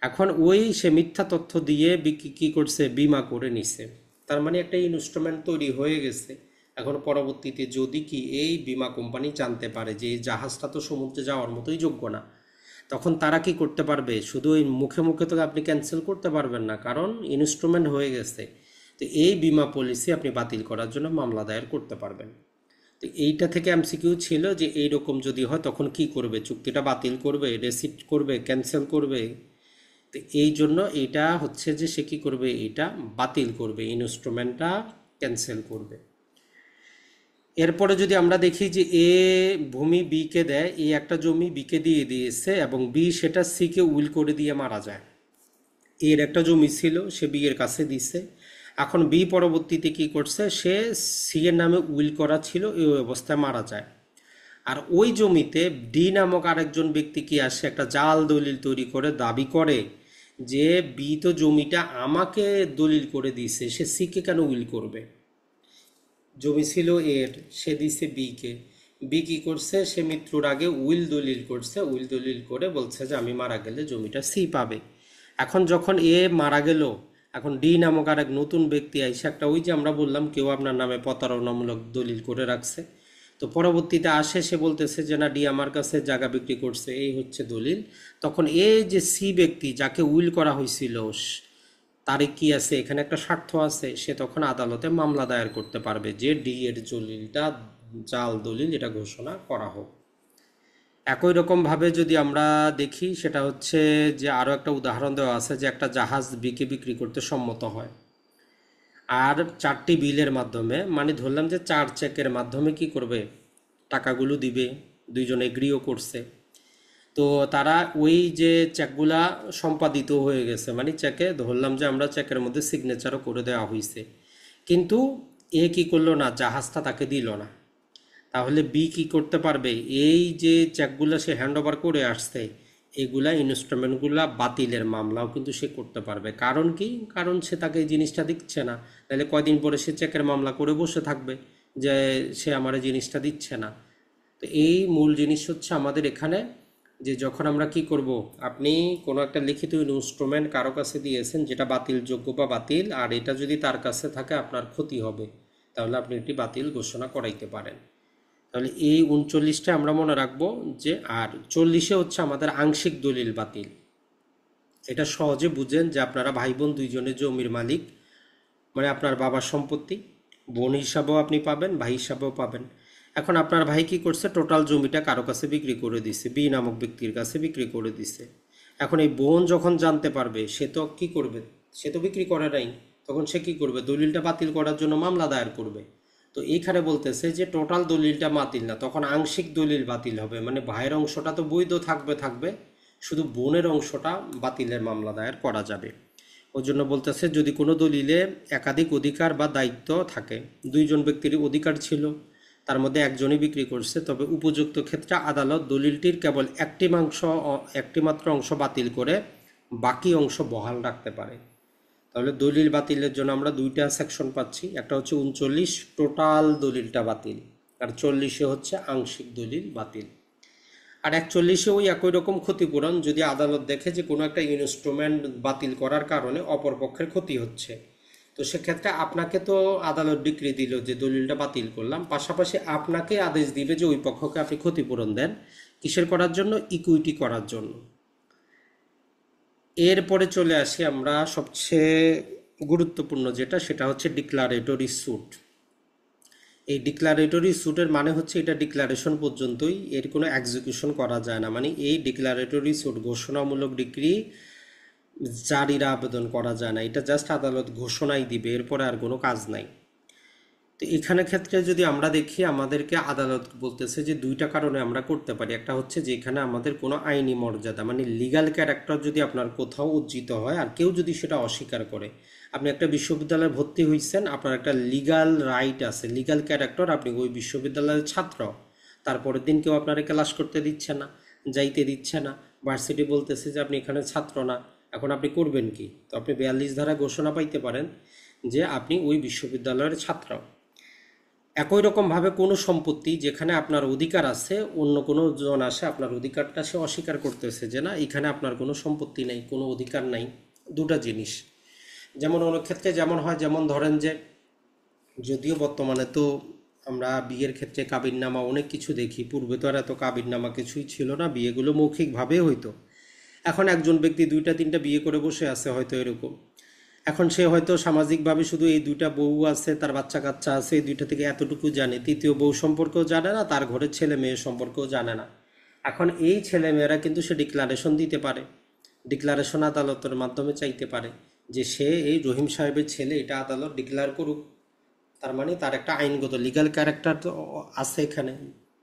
এখন ওই সে মিথ্যা তথ্য দিয়ে কি করছে, বিমা করে নিছে, তার মানে একটা ইনস্ট্রুমেন্ট তৈরি হয়ে গেছে। এখন পরবর্তীতে যদি কি এই বিমা কোম্পানি জানতে পারে যে এই জাহাজটা তো সমুদ্রে যাওয়ার মতোই যোগ্য না, তখন তারা কি করতে পারবে, শুধু ওই মুখে মুখে তো আপনি ক্যান্সেল করতে পারবেন না, কারণ ইনস্ট্রুমেন্ট হয়ে গেছে। তো এই বিমা পলিসি আপনি বাতিল করার জন্য মামলা দায়ের করতে পারবেন। তো এইটা থেকে এমসিকিউ ছিল যে এইরকম যদি হয় তখন কি করবে, চুক্তিটা বাতিল করবে, রেসিপ্ট করবে, ক্যান্সেল করবে। তো এই জন্য এটা হচ্ছে যে সে কী করবে, এটা বাতিল করবে, ইনস্ট্রুমেন্টটা ক্যান্সেল করবে। এরপরে যদি আমরা দেখি যে এ ভূমি বিকে দেয়, এ একটা জমি বিকে দিয়ে দিয়েছে এবং বি সেটা সিকে উইল করে দিয়ে মারা যায়। এর একটা জমি ছিল, সে বি এর কাছে দিছে। এখন বি পরবর্তীতে কি করছে, সে সি এর নামে উইল করা ছিল, এই অবস্থায় মারা যায়। আর ওই জমিতে ডি নামক আরেকজন ব্যক্তি কি আসে, একটা জাল দলিল তৈরি করে দাবি করে যে বি তো জমিটা আমাকে দলিল করে দিয়েছে, সে সিকে কেন উইল করবে। জমি ছিল এর, সে দিছে বিকে। বি কি করছে, সে মৃত্যুর আগে উইল দলিল করছে, উইল দলিল করে বলছে যে আমি মারা গেলে জমিটা সি পাবে। এখন যখন এ মারা গেল, এখন ডি নামক আর এক নতুন ব্যক্তি আইসে একটা, ওই যে আমরা বললাম কেউ আপনার নামে প্রতারণামূলক দলিল করে রাখছে, তো পরবর্তীতে আসে সে বলতেছে যে না, ডি আমার কাছে জায়গা বিক্রি করছে, এই হচ্ছে দলিল। তখন এই যে সি ব্যক্তি যাকে উইল করা হয়েছিল, তারে কি আছে, এখানে একটা স্বার্থ আছে, সে তখন আদালতে মামলা দায়ের করতে পারবে যে ডি এর দলিলটা জাল দলিল, এটা ঘোষণা করা হোক। একই রকমভাবে যদি আমরা দেখি, সেটা হচ্ছে যে আরও একটা উদাহরণ দেওয়া আছে যে একটা জাহাজ বিকে বিক্রি করতে সম্মত হয়, আর 4টি বিলের মাধ্যমে, মানে ধরলাম যে 4 চেকের মাধ্যমে কি করবে, টাকাগুলো দিবে, দুইজনে এগ্রিও করছে। তো তারা ওই যে চেকগুলা সম্পাদিত হয়ে গেছে, মানে চেকে ধরলাম যে আমরা চেকের মধ্যে সিগনেচারও করে দেওয়া হয়েছে, কিন্তু এ কি করলো না, জাহাজটা তাকে দিল না। তাহলে বি কি করতে পারবে, এই যে চেকগুলো সে হ্যান্ড ওভার করে আসছে, এগুলা ইনস্ট্রুমেন্টগুলা বাতিলের মামলাও কিন্তু সে করতে পারবে। কারণ কি, কারণ সে তাকে এই জিনিসটা দিচ্ছে না, তাহলে কয়দিন পরে সে চেকের মামলা করে বসে থাকবে যে সে আমার এই জিনিসটা দিচ্ছে না। তো এই মূল জিনিস হচ্ছে আমাদের এখানে, যে যখন আমরা কি করব, আপনি কোনো একটা লিখিত ইনস্ট্রুমেন্ট কারো কাছে দিয়েছেন যেটা বাতিলযোগ্য বা বাতিল, আর এটা যদি তার কাছে থাকে আপনার ক্ষতি হবে, তাহলে আপনি এটি বাতিল ঘোষণা করাইতে পারেন। তাহলে এই 39টা আমরা মনে রাখবো যে, আর 40-এ হচ্ছে আমাদের আংশিক দলিল বাতিল। এটা সহজে বুঝেন যে আপনারা ভাই বোন দুইজনে জমির মালিক, মানে আপনার বাবার সম্পত্তি, বোন হিসাবেও আপনি পাবেন, ভাই হিসাবেও পাবেন। এখন আপনার ভাই কি করছে, টোটাল জমিটা কারো কাছে বিক্রি করে দিছে, বি নামক ব্যক্তির কাছে বিক্রি করে দিছে। এখন এই বোন যখন জানতে পারবে, সে তো কি করবে, সে তো বিক্রি করে নাই, তখন সে কি করবে, দলিলটা বাতিল করার জন্য মামলা দায়ের করবে। তো এইখানে বলতেছে যে টোটাল দলিলটা বাতিল না, তখন আংশিক দলিল বাতিল হবে, মানে ভাইয়ের অংশটা তো বৈধ থাকবে থাকবে, শুধু বোনের অংশটা বাতিলের মামলা দায়ের করা যাবে। ওই জন্য বলতেছে যদি কোনো দলিলে একাধিক অধিকার বা দায়িত্ব থাকে, দুইজন ব্যক্তির অধিকার ছিল, তার মধ্যে একজনই বিক্রি করছে, তবে উপযুক্ত ক্ষেত্রে আদালত দলিলটির কেবল একটি মাত্র অংশ বাতিল করে বাকি অংশ বহাল রাখতে পারে। তাহলে দলিল বাতিলের জন্য আমরা দুইটা সেকশন পাচ্ছি, একটা হচ্ছে 39 টোটাল দলিলটা বাতিল, আর 40-এ হচ্ছে আংশিক দলিল বাতিল। আর 41-এ ওই একই রকম ক্ষতিপূরণ, যদি আদালত দেখে যে কোনো একটা ইনস্ট্রুমেন্ট বাতিল করার কারণে অপর পক্ষের ক্ষতি হচ্ছে, তো সেক্ষেত্রে আপনাকে তো আদালত ডিক্রি দিল যে দলিলটা বাতিল করলাম, পাশাপাশি আপনাকে আদেশ দিবে যে ওই পক্ষকে আপনি ক্ষতিপূরণ দেন, কিসের করার জন্য, ইকুইটি করার জন্য। এরপরে চলে আসি আমরা সবচেয়ে গুরুত্বপূর্ণ যেটা, সেটা হচ্ছে ডিক্লারেটরি স্যুট। এই ডিক্লারেটরি স্যুটের মানে হচ্ছে এটা ডিক্লারেশন পর্যন্তই, এর কোনো এক্সিকিউশন করা যায় না, মানে এই ডিক্লারেটরি স্যুট ঘোষণামূলক ডিক্রি জারির আবেদন করা যায় না, এটা জাস্ট আদালত ঘোষণাই দিবে, এরপরে আর কোনো কাজ নাই। তো এখানে ক্ষেত্রে যদি আমরা দেখি, আমাদেরকে আদালত বলতেছে যে দুইটা কারণে আমরা করতে পারি। একটা হচ্ছে যে এখানে আমাদের কোনো আইনি মর্যাদা, মানে লিগ্যাল ক্যারেক্টার যদি আপনার কোথাও উজ্জিত হয় আর কেউ যদি সেটা অস্বীকার করে, আপনি একটা বিশ্ববিদ্যালয়ে ভর্তি হয়েছেন, আপনার একটা লিগ্যাল রাইট আছে, লিগ্যাল ক্যারেক্টার, আপনি ওই বিশ্ববিদ্যালয়ের ছাত্র, তারপরের দিন কেউ আপনার ক্লাস করতে দিচ্ছে না, যাইতে দিচ্ছে না, ভার্সিটি বলতেছে যে আপনি এখানে ছাত্র না, এখন আপনি করবেন কি, তো আপনি 42 ধারা ঘোষণা পাইতে পারেন যে আপনি ওই বিশ্ববিদ্যালয়ের ছাত্র। একই রকমভাবে কোনো সম্পত্তি যেখানে আপনার অধিকার আছে, অন্য কোনো জন আসে আপনার অধিকারটা সে অস্বীকার করতেছে যে না, এখানে আপনার কোনো সম্পত্তি নেই, কোনো অধিকার নাই, দুটা জিনিস। যেমন অনেক ক্ষেত্রে যেমন হয়, যেমন ধরেন যে, যদিও বর্তমানে তো আমরা বিয়ের ক্ষেত্রে কাবিননামা অনেক কিছু দেখি, পূর্বে তো আর এত কাবিননামা কিছুই ছিল না, বিয়েগুলো মৌখিকভাবে হইতো। এখন একজন ব্যক্তি দুইটা তিনটা বিয়ে করে বসে আছে হয়তো এরকম, এখন সে হয়তো সামাজিকভাবে শুধু এই দুইটা বউ আছে, তার বাচ্চা কাচ্চা আছে, এই দুইটা থেকে এতটুকু জানে, তৃতীয় বউ সম্পর্কেও জানে না, তার ঘরের ছেলে মেয়ে সম্পর্কেও জানে না। এখন এই ছেলে মেয়েরা কিন্তু সে ডিক্লারেশন দিতে পারে, ডিক্লারেশন আদালতের মাধ্যমে চাইতে পারে যে সে এই রহিম সাহেবের ছেলে, এটা আদালত ডিক্লেয়ার করুক। তার মানে তার একটা আইনগত লিগ্যাল ক্যারেক্টার তো আছে এখানে।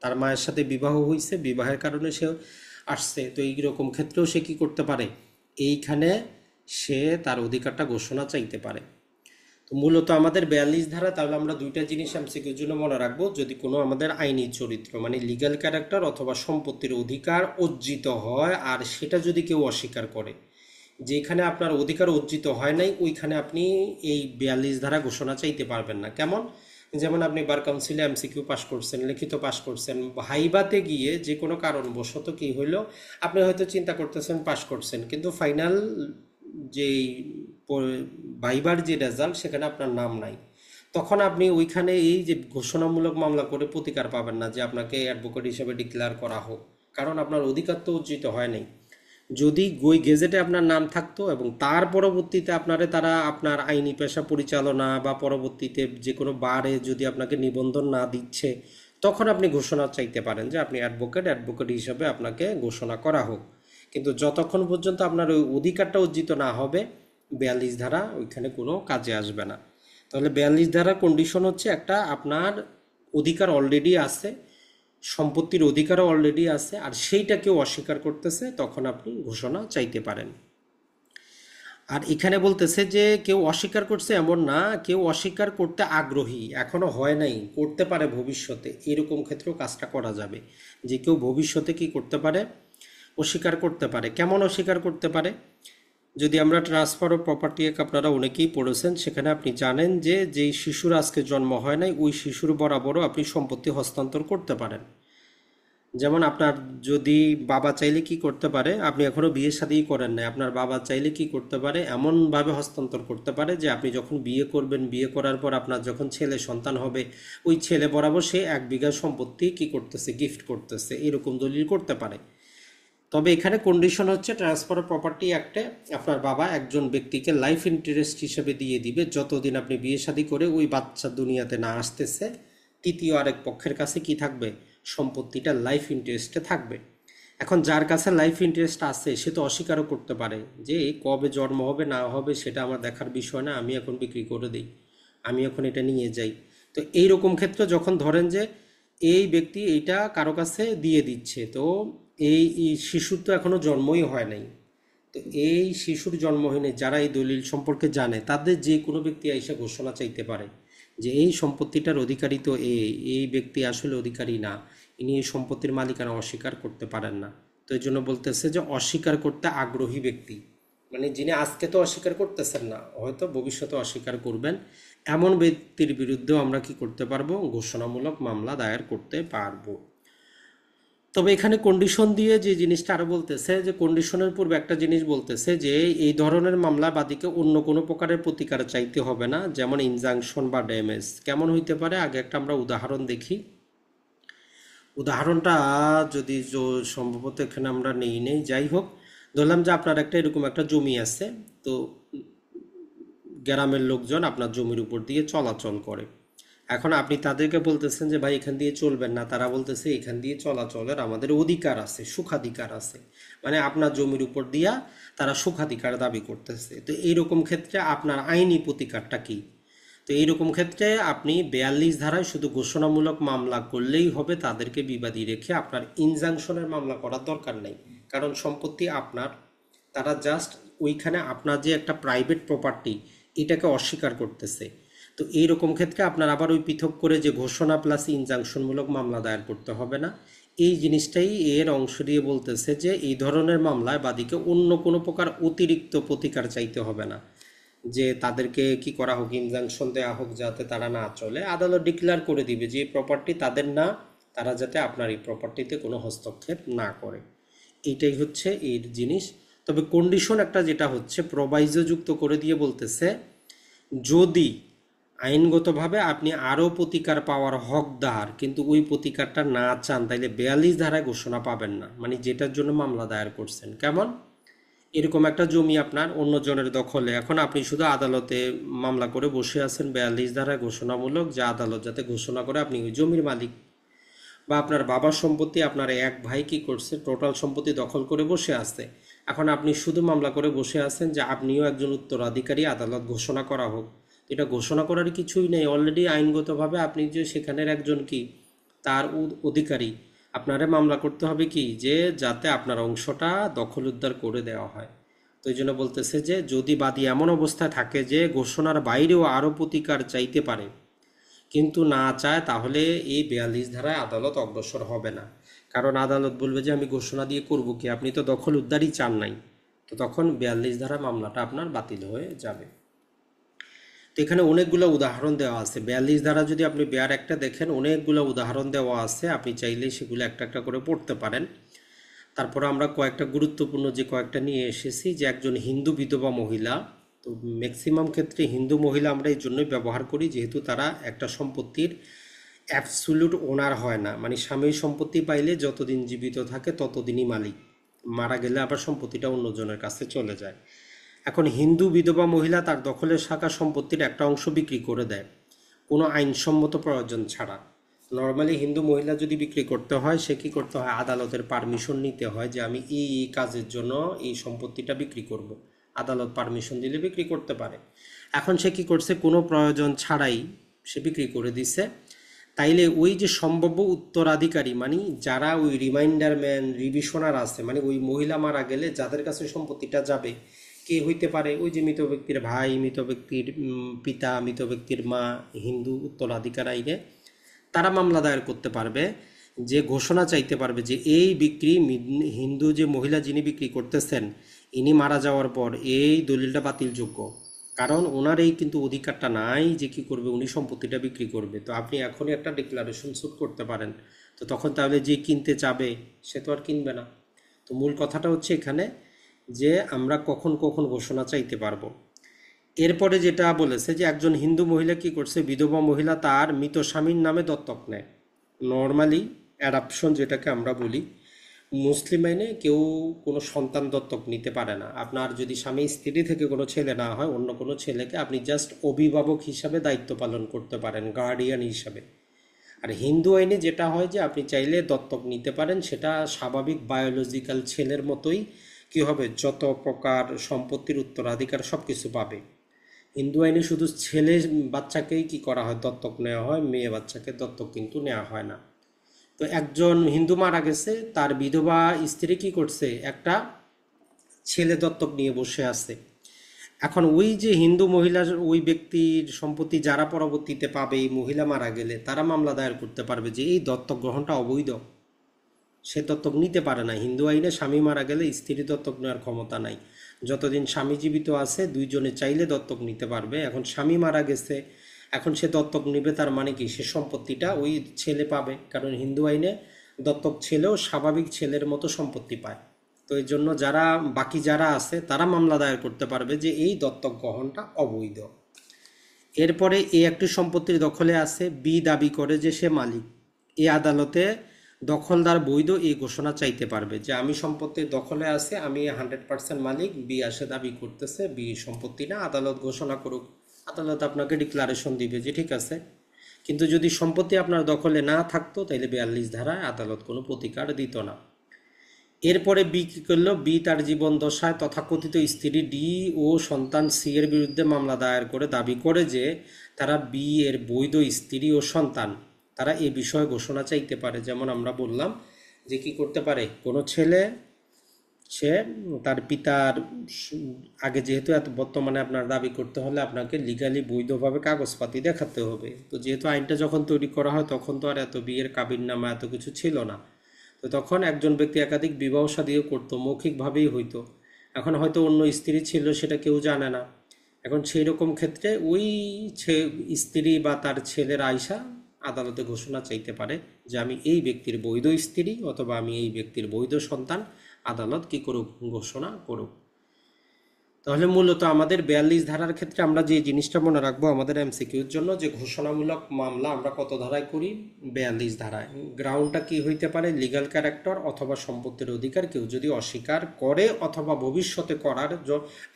তার মায়ের সাথে বিবাহ হয়েছে, বিবাহের কারণে সে আসছে, তো এইরকম ক্ষেত্রেও সে কি করতে পারে, এইখানে সে তার অধিকারটা ঘোষণা চাইতে পারে। তো মূলত আমাদের 42 ধারা, তাহলে আমরা দুইটা জিনিস এমসিকিউর জন্য মনে রাখবো। যদি কোনো আমাদের আইনি চরিত্র মানে লিগ্যাল ক্যারেক্টার অথবা সম্পত্তির অধিকার অর্জিত হয়, আর সেটা যদি কেউ অস্বীকার করে, যেখানে আপনার অধিকার অর্জিত হয় নাই ওইখানে আপনি এই 42 ধারা ঘোষণা চাইতে পারবেন না। কেমন? যেমন আপনি বার কাউন্সিলে এমসিকিউ পাস করছেন, লিখিত পাস করছেন, ভাইবাতে গিয়ে যে কোনো কারণবশত কি হইলো, আপনি হয়তো চিন্তা করতেছেন পাস করছেন, কিন্তু ফাইনাল যেই ভাইবার যে রেজাল্ট সেখানে আপনার নাম নাই। তখন আপনি ওইখানে এই যে ঘোষণামূলক মামলা করে প্রতিকার পাবেন না যে আপনাকে অ্যাডভোকেট হিসেবে ডিক্লেয়ার করা হোক, কারণ আপনার অধিকার তো অর্জিত হয় নাই। যদি ওই গেজেটে আপনার নাম থাকতো এবং তার পরবর্তীতে তারা আপনার আইনি পেশা পরিচালনা বা পরবর্তীতে যে কোনো বারে যদি আপনাকে নিবন্ধন না দিচ্ছে, তখন আপনি ঘোষণা চাইতে পারেন যে আপনি অ্যাডভোকেট হিসাবে আপনাকে ঘোষণা করা হোক। কিন্তু যতক্ষণ পর্যন্ত আপনার ওই অধিকারটা অর্জিত না হবে, 42 ধারা ওইখানে কোনো কাজে আসবে না। তাহলে 42 ধারার কন্ডিশন হচ্ছে একটা, আপনার অধিকার অলরেডি আছে, সম্পত্তির অধিকারও অলরেডি আছে, আর সেইটা কেউ অস্বীকার করতেছে, তখন আপনি ঘোষণা চাইতে পারেন। আর এখানে বলতেছে যে কেউ অস্বীকার করছে এমন না, কেউ অস্বীকার করতে আগ্রহী, এখনো হয় নাই, করতে পারে ভবিষ্যতে, এরকম ক্ষেত্রেও কাজটা করা যাবে। যে কেউ ভবিষ্যতে কি করতে পারে, অস্বীকার করতে পারে। কেমন অস্বীকার করতে পারে? যদি আমরা ট্রান্সফার অফ প্রপার্টি অ্যাক্ট আপনারা অনেকেই পড়েছেন, সেখানে আপনি জানেন যে যেই শিশুর আজকে জন্ম হয় নাই ওই শিশুর বরাবরও আপনি সম্পত্তি হস্তান্তর করতে পারেন। যেমন আপনার যদি বাবা চাইলে কি করতে পারে, আপনি এখনো বিয়ে শাদী করেন নাই, আপনার বাবা চাইলে কি করতে পারে, এমনভাবে হস্তান্তর করতে পারে যে আপনি যখন বিয়ে করবেন, বিয়ে করার পর আপনার যখন ছেলে সন্তান হবে, ওই ছেলে বরাবর সে 1 বিঘা সম্পত্তি কি করতেছে, গিফট করতেছে, এরকম দলিল করতে পারে। তবে এখানে কন্ডিশন হচ্ছে ট্রান্সফার অফ প্রপার্টি অ্যাক্টে আপনার বাবা একজন ব্যক্তিকে লাইফ ইন্টারেস্ট হিসেবে দিয়ে দিবে, যতদিন আপনি বিয়ে শাদী করে ওই বাচ্চা দুনিয়াতে না আসতেছে, তৃতীয় আরেক পক্ষের কাছে কি থাকবে, সম্পত্তিটা লাইফ ইন্টারেস্টে থাকবে। এখন যার কাছে লাইফ ইন্টারেস্ট আছে সে তো অস্বীকারও করতে পারে যে কবে জন্ম হবে না হবে সেটা আমার দেখার বিষয় না, আমি এখন বিক্রি করে দিই, আমি এখন এটা নিয়ে যাই। তো এইরকম ক্ষেত্রে যখন ধরেন যে এই ব্যক্তি এইটা কারো কাছে দিয়ে দিচ্ছে, তো এই শিশুর তো এখনো জন্মই হয় নাই, তো এই শিশুর জন্ম হয়নি, যারা এই দলিল সম্পর্কে জানে তাদের যে কোনো ব্যক্তি এসে ঘোষণা চাইতে পারে যে এই সম্পত্তিটার অধিকারী তো এই ব্যক্তি আসলে অধিকারী না, ইনি এই সম্পত্তির মালিকানা অস্বীকার করতে পারেন না। তো এই জন্য বলতেছে যে অস্বীকার করতে আগ্রহী ব্যক্তি, মানে যিনি আজকে তো অস্বীকার করতেছেন না, হয়তো ভবিষ্যতে অস্বীকার করবেন, এমন ব্যক্তির বিরুদ্ধেও আমরা কি করতে পারবো, ঘোষণামূলক মামলা দায়ের করতে পারবো। তবে এখানে কন্ডিশন দিয়ে যে জিনিসটা আরো বলতেছে, যে কন্ডিশনের পূর্বে একটা জিনিস বলতেছে যে এই ধরনের মামলা বাদীকে অন্য কোনো প্রকারের প্রতিকার চাইতে হবে না, যেমন ইনজাংশন বা ড্যামেজ। কেমন হইতে পারে, আগে একটা আমরা উদাহরণ দেখি। উদাহরণটা যদি সম্ভবত এখানে আমরা নেই, যাই হোক, ধরলাম যে আপনার একটা এরকম একটা জমি আছে, তো গ্রামের লোকজন আপনার জমির উপর দিয়ে চলাচল করে। এখন আপনি তাদেরকে বলতেছেন যে ভাই এখান দিয়ে চলবেন না, তারা বলতেছে এখান দিয়ে চলাচলের আমাদের অধিকার আছে, সুখাধিকার আছে, মানে আপনার জমির উপর দিয়া তারা সুখাধিকার দাবি করতেছে। তো এইরকম ক্ষেত্রে আপনার আইনি প্রতিকারটা কি? তো এইরকম ক্ষেত্রে আপনি 42 ধারায় শুধু ঘোষণামূলক মামলা করলেই হবে, তাদেরকে বিবাদী রেখে আপনার ইনজাংশনের মামলা করার দরকার নেই, কারণ সম্পত্তি আপনার, তারা জাস্ট ওইখানে আপনার যে একটা প্রাইভেট প্রপার্টি এটাকে অস্বীকার করতেছে। তো এইরকম ক্ষেত্রে আপনার আবার ওই পৃথক করে যে ঘোষণা প্লাস ইনজাংশনমূলক মামলা দায়ের করতে হবে না। এই জিনিসটাই এর অংশ দিয়ে বলতেছে যে এই ধরনের মামলায় বাদীকে অন্য কোনো প্রকার অতিরিক্ত প্রতিকার চাইতে হবে না, যে তাদেরকে কি করা হোক, ইনজাংশন দেওয়া হোক যাতে তারা না চলে, আদালত ডিক্লেয়ার করে দিবে যে প্রপার্টি তাদের না, তারা যাতে আপনার এই প্রপার্টিতে কোনো হস্তক্ষেপ না করে। এইটাই হচ্ছে এর জিনিস। তবে কন্ডিশন একটা যেটা হচ্ছে প্রভাইজো যুক্ত করে দিয়ে বলতেছে, যদি আইনগতভাবে আপনি আরও প্রতিকার পাওয়ার হকদার কিন্তু ওই প্রতিকারটা না চান, তাইলে 42 ধারায় ঘোষণা পাবেন না, মানে যেটার জন্য মামলা দায়ের করছেন। কেমন? এরকম একটা জমি আপনার অন্যজনের দখলে, এখন আপনি শুধু আদালতে মামলা করে বসে আছেন 42 ধারায় ঘোষণামূলক, যে আদালত যাতে ঘোষণা করে আপনি ওই জমির মালিক। বা আপনার বাবার সম্পত্তি আপনার এক ভাই কি করছে, টোটাল সম্পত্তি দখল করে বসে আছে, এখন আপনি শুধু মামলা করে বসে আছেন যে আপনিও একজন উত্তরাধিকারী, আদালত ঘোষণা করা হোক। এটা ঘোষণা করার কিছুই নেই, অলরেডি আইনগতভাবে আপনি যে সেখানের একজন কি তার অধিকারী, আপনারে মামলা করতে হবে কি যে যাতে আপনার অংশটা দখল উদ্ধার করে দেওয়া হয়। তো এই জন্য বলতেছে যে যদি বাদী এমন অবস্থায় থাকে যে ঘোষণার বাইরেও আরও প্রতিকার চাইতে পারে কিন্তু না চায়, তাহলে এই 42 ধারায় আদালত অগ্রসর হবে না। কারণ আদালত বলবে যে আমি ঘোষণা দিয়ে করব কি, আপনি তো দখল উদ্ধারই চান নাই। তো তখন 42 ধারা মামলাটা আপনার বাতিল হয়ে যাবে। তো এখানে অনেকগুলো উদাহরণ দেওয়া আছে, 42 ধারা যদি আপনি বেয়ার একটা দেখেন অনেকগুলো উদাহরণ দেওয়া আছে, আপনি চাইলে সেগুলো একটা একটা করে পড়তে পারেন। তারপরে আমরা কয়েকটা গুরুত্বপূর্ণ যে কয়েকটা নিয়ে এসেছি, যে একজন হিন্দু বিধবা মহিলা। তো ম্যাক্সিমাম ক্ষেত্রে হিন্দু মহিলা আমরা এই জন্যই ব্যবহার করি যেহেতু তারা একটা সম্পত্তির অ্যাবসুলুট ওনার হয় না, মানে স্বামীর সম্পত্তি পাইলে যতদিন জীবিত থাকে ততদিনই মালিক, মারা গেলে আবার সম্পত্তিটা অন্যজনের কাছে চলে যায়। এখন হিন্দু বিধবা মহিলা তার দখলে থাকা সম্পত্তির একটা অংশ বিক্রি করে দেয় কোনো আইনসম্মত প্রয়োজন ছাড়া। নর্মালি হিন্দু মহিলা যদি বিক্রি করতে হয় সে কী করতে হয়, আদালতের পারমিশন নিতে হয় যে আমি এই কাজের জন্য এই সম্পত্তিটা বিক্রি করব। আদালত পারমিশন দিলে বিক্রি করতে পারে। এখন সে কী করছে, কোনো প্রয়োজন ছাড়াই সে বিক্রি করে দিছে। তাইলে ওই যে সম্ভাব্য উত্তরাধিকারী, মানে যারা ওই রিমাইন্ডার ম্যান রিভিশনার আছে, মানে ওই মহিলা মারা গেলে যাদের কাছে সম্পত্তিটা যাবে, কে হইতে পারে, ওই যে মৃত ব্যক্তির ভাই, মৃত ব্যক্তির পিতা, মৃত ব্যক্তির মা, হিন্দু উত্তরাধিকার আইনে তারা মামলা দায়ের করতে পারবে, যে ঘোষণা চাইতে পারবে যে এই বিক্রি, হিন্দু যে মহিলা যিনি বিক্রি করতেছেন ইনি মারা যাওয়ার পর এই দলিলটা বাতিলযোগ্য, কারণ ওনার এই কিন্তু অধিকারটা নাই যে কি করবে, উনি সম্পত্তিটা বিক্রি করবে। তো আপনি এখনই একটা ডিক্লারেশন স্যুট করতে পারেন। তো তখন তাহলে যে কিনতে চাবে সে তো আর কিনবে না। তো মূল কথাটা হচ্ছে এখানে যে আমরা কখন কখন ঘোষণা চাইতে পারবো। এরপরে যেটা বলেছে যে একজন হিন্দু মহিলা কি করছে, বিধবা মহিলা তার মৃত স্বামীর নামে দত্তক নেয়। নর্মালি অ্যাডাপশন যেটাকে আমরা বলি, মুসলিম আইনে কেউ কোনো সন্তান দত্তক নিতে পারে না। আপনার যদি স্বামী স্ত্রী থেকে কোনো ছেলে না হয়, অন্য কোনো ছেলেকে আপনি জাস্ট অভিভাবক হিসাবে দায়িত্ব পালন করতে পারেন, গার্ডিয়ান হিসাবে। আর হিন্দু আইনে যেটা হয় যে আপনি চাইলে দত্তক নিতে পারেন, সেটা স্বাভাবিক বায়োলজিক্যাল ছেলের মতোই কি হবে, যত প্রকার সম্পত্তির উত্তরাধিকার সব কিছু পাবে। হিন্দু আইনে শুধু ছেলে বাচ্চাকেই কি করা হয়, দত্তক নেওয়া হয়, মেয়ে বাচ্চাকে দত্তক কিন্তু নেওয়া হয় না। তো একজন হিন্দু মারা গেছে, তার বিধবা স্ত্রী কি করছে, একটা ছেলে দত্তক নিয়ে বসে আছে। এখন ওই যে হিন্দু মহিলার ওই ব্যক্তির সম্পত্তি যারা পরবর্তীতে পাবে এই মহিলা মারা গেলে, তারা মামলা দায়ের করতে পারবে যে এই দত্তক গ্রহণটা অবৈধ, সে দত্তক নিতে পারে না। হিন্দু আইনে স্বামী মারা গেলে স্ত্রী দত্তক নেওয়ার ক্ষমতা নাই। যতদিন স্বামী জীবিত আছে দুইজনে চাইলে দত্তক নিতে পারবে। এখন স্বামী মারা গেছে, এখন সে দত্তক নিবে, তার মানে কি সে সম্পত্তিটা ওই ছেলে পাবে, কারণ হিন্দু আইনে দত্তক ছেলেও স্বাভাবিক ছেলের মতো সম্পত্তি পায়। তো এই জন্য যারা বাকি যারা আছে তারা মামলা দায়ের করতে পারবে যে এই দত্তক গ্রহণটা অবৈধ। এরপরে এ একটি সম্পত্তির দখলে আছে, বি দাবি করে যে সে মালিক। এই আদালতে দখলদার বৈধ এই ঘোষণা চাইতে পারবে যে আমি সম্পত্তির দখলে আছে, আমি 100% মালিক। বি আসে দাবি করতেছে বি সম্পত্তি না, আদালত ঘোষণা করুক। আদালত আপনাকে ডিক্লারেশন দিবে যে ঠিক আছে। কিন্তু যদি সম্পত্তি আপনার দখলে না থাকতো তাহলে 42 ধারায় আদালত কোনো প্রতিকার দিত না। এরপরে বি কী করলো, বি তার জীবন দশায় তথাকথিত স্ত্রী ডি ও সন্তান সি এর বিরুদ্ধে মামলা দায়ের করে দাবি করে যে তারা বি এর বৈধ স্ত্রী ও সন্তান, তারা এ বিষয়ে ঘোষণা চাইতে পারে। যেমন আমরা বললাম যে কি করতে পারে, কোনো ছেলে সে তার পিতার আগে, যেহেতু এত বর্তমানে আপনার দাবি করতে হলে আপনাকে লিগালি বৈধভাবে কাগজপাতি দেখাতে হবে। তো যেহেতু আইনটা যখন তৈরি করা হয় তখন তো আর এত বিয়ের কাবিননামা এত কিছু ছিল না। তো তখন একজন ব্যক্তি একাধিক বিবাহ শাদীও করতো, মৌখিকভাবেই হইতো। এখন হয়তো অন্য স্ত্রী ছিল সেটা কেউ জানে না। এখন সেই রকম ক্ষেত্রে ওই স্ত্রী বা তার ছেলের আইসা আদালতে ঘোষণা চাইতে পারে যে আমি এই ব্যক্তির বৈধ স্ত্রী অথবা আমি এই ব্যক্তির বৈধ সন্তান, আদালত কি করুক, ঘোষণা করুক। তাহলে মূলত আমাদের 42 ধারার ক্ষেত্রে আমরা যে জিনিসটা মনে রাখবো আমাদের এমসিকিউর জন্য, যে ঘোষণামূলক মামলা আমরা কত ধারায় করি? 42 ধারায়। গ্রাউন্ডটা কি হইতে পারে? লিগ্যাল ক্যারেক্টার অথবা সম্পত্তির অধিকার কেউ যদি অস্বীকার করে অথবা ভবিষ্যতে করার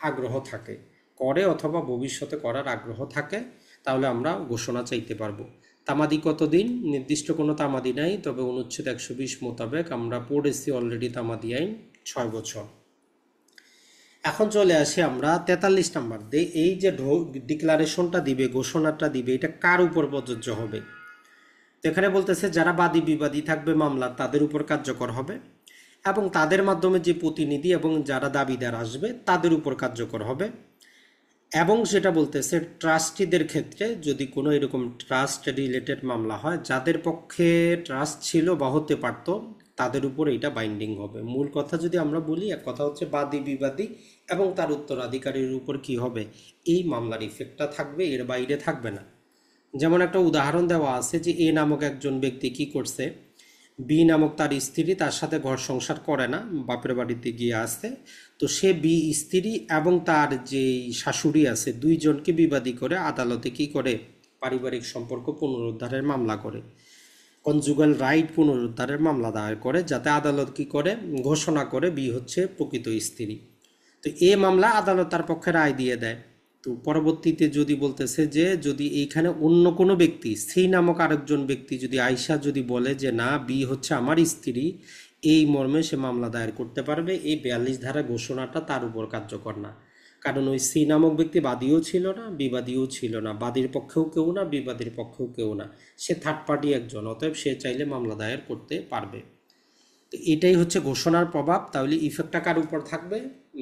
আগ্রহ থাকে, করে অথবা ভবিষ্যতে করার আগ্রহ থাকে, তাহলে আমরা ঘোষণা চাইতে পারবো। তামাদি কতদিন? নির্দিষ্ট কোনো তামাদি নাই, তবে অনুচ্ছেদ 120 মোতাবেক আমরা পড়েছি অলরেডি তামাদি আইন 6 বছর। এখন চলে আসি আমরা 43 নাম্বার দিয়ে, এই যে ডিক্লারেশনটা দিবে, ঘোষণাটা দিবে, এটা কার উপর প্রযোজ্য হবে? তো এখানে বলতেছে যারা বাদী বিবাদী থাকবে মামলার তাদের উপর কার্যকর হবে, এবং তাদের মাধ্যমে যে প্রতিনিধি এবং যারা দাবিদার আসবে তাদের উপর কার্যকর হবে। এবং সেটা বলতেছে ট্রাস্টিদের ক্ষেত্রে যদি কোনো এরকম ট্রাস্ট রিলেটেড মামলা হয়, যাদের পক্ষে ট্রাস্ট ছিল বা হতে পারত, তাদের উপর এটা বাইন্ডিং হবে। মূল কথা যদি আমরা বলি, এক কথা হচ্ছে বাদী বিবাদী এবং তার উত্তরাধিকারীর উপর কি হবে, এই মামলার ইফেক্টটা থাকবে, এর বাইরে থাকবে না। যেমন একটা উদাহরণ দেওয়া আছে যে এ নামক একজন ব্যক্তি কি করছে, বি নামক তার স্ত্রী তার সাথে ঘর সংসার করে না, বাপের বাড়িতে গিয়ে আসছে। তো সে বি স্ত্রী এবং তার যে শাশুড়ি আছে, দুইজনকে বিবাদী করে আদালতে কি করে, পারিবারিক সম্পর্ক পুনরুদ্ধারের মামলা করে, কনজুগাল রাইট পুনরুদ্ধারের মামলা দায়ের করে, যাতে আদালত কি করে, ঘোষণা করে বি হচ্ছে প্রকৃত স্ত্রী। তো এ মামলা আদালত তার পক্ষে রায় দিয়ে দেয়। তো পরবর্তীতে যদি বলতেছে যে যদি এইখানে অন্য কোনো ব্যক্তি, সি নামক আরেকজন ব্যক্তি যদি আয়সা যদি বলে যে না বি হচ্ছে আমার স্ত্রী, এই মর্মে সে মামলা দায়ের করতে পারবে। এই 42 ধারা ঘোষণাটা তার উপর কার্যকর না, কারণ ওই সি নামক ব্যক্তি বাদীও ছিল না, বিবাদীও ছিল না, বাদীর পক্ষেও কেউ না, বিবাদীর পক্ষেও কেউ না, সে থার্ড পার্টি একজন, অতএব সে চাইলে মামলা দায়ের করতে পারবে। তো এটাই হচ্ছে ঘোষণার প্রভাব। তাহলে ইফেক্টটা কার উপর থাকবে?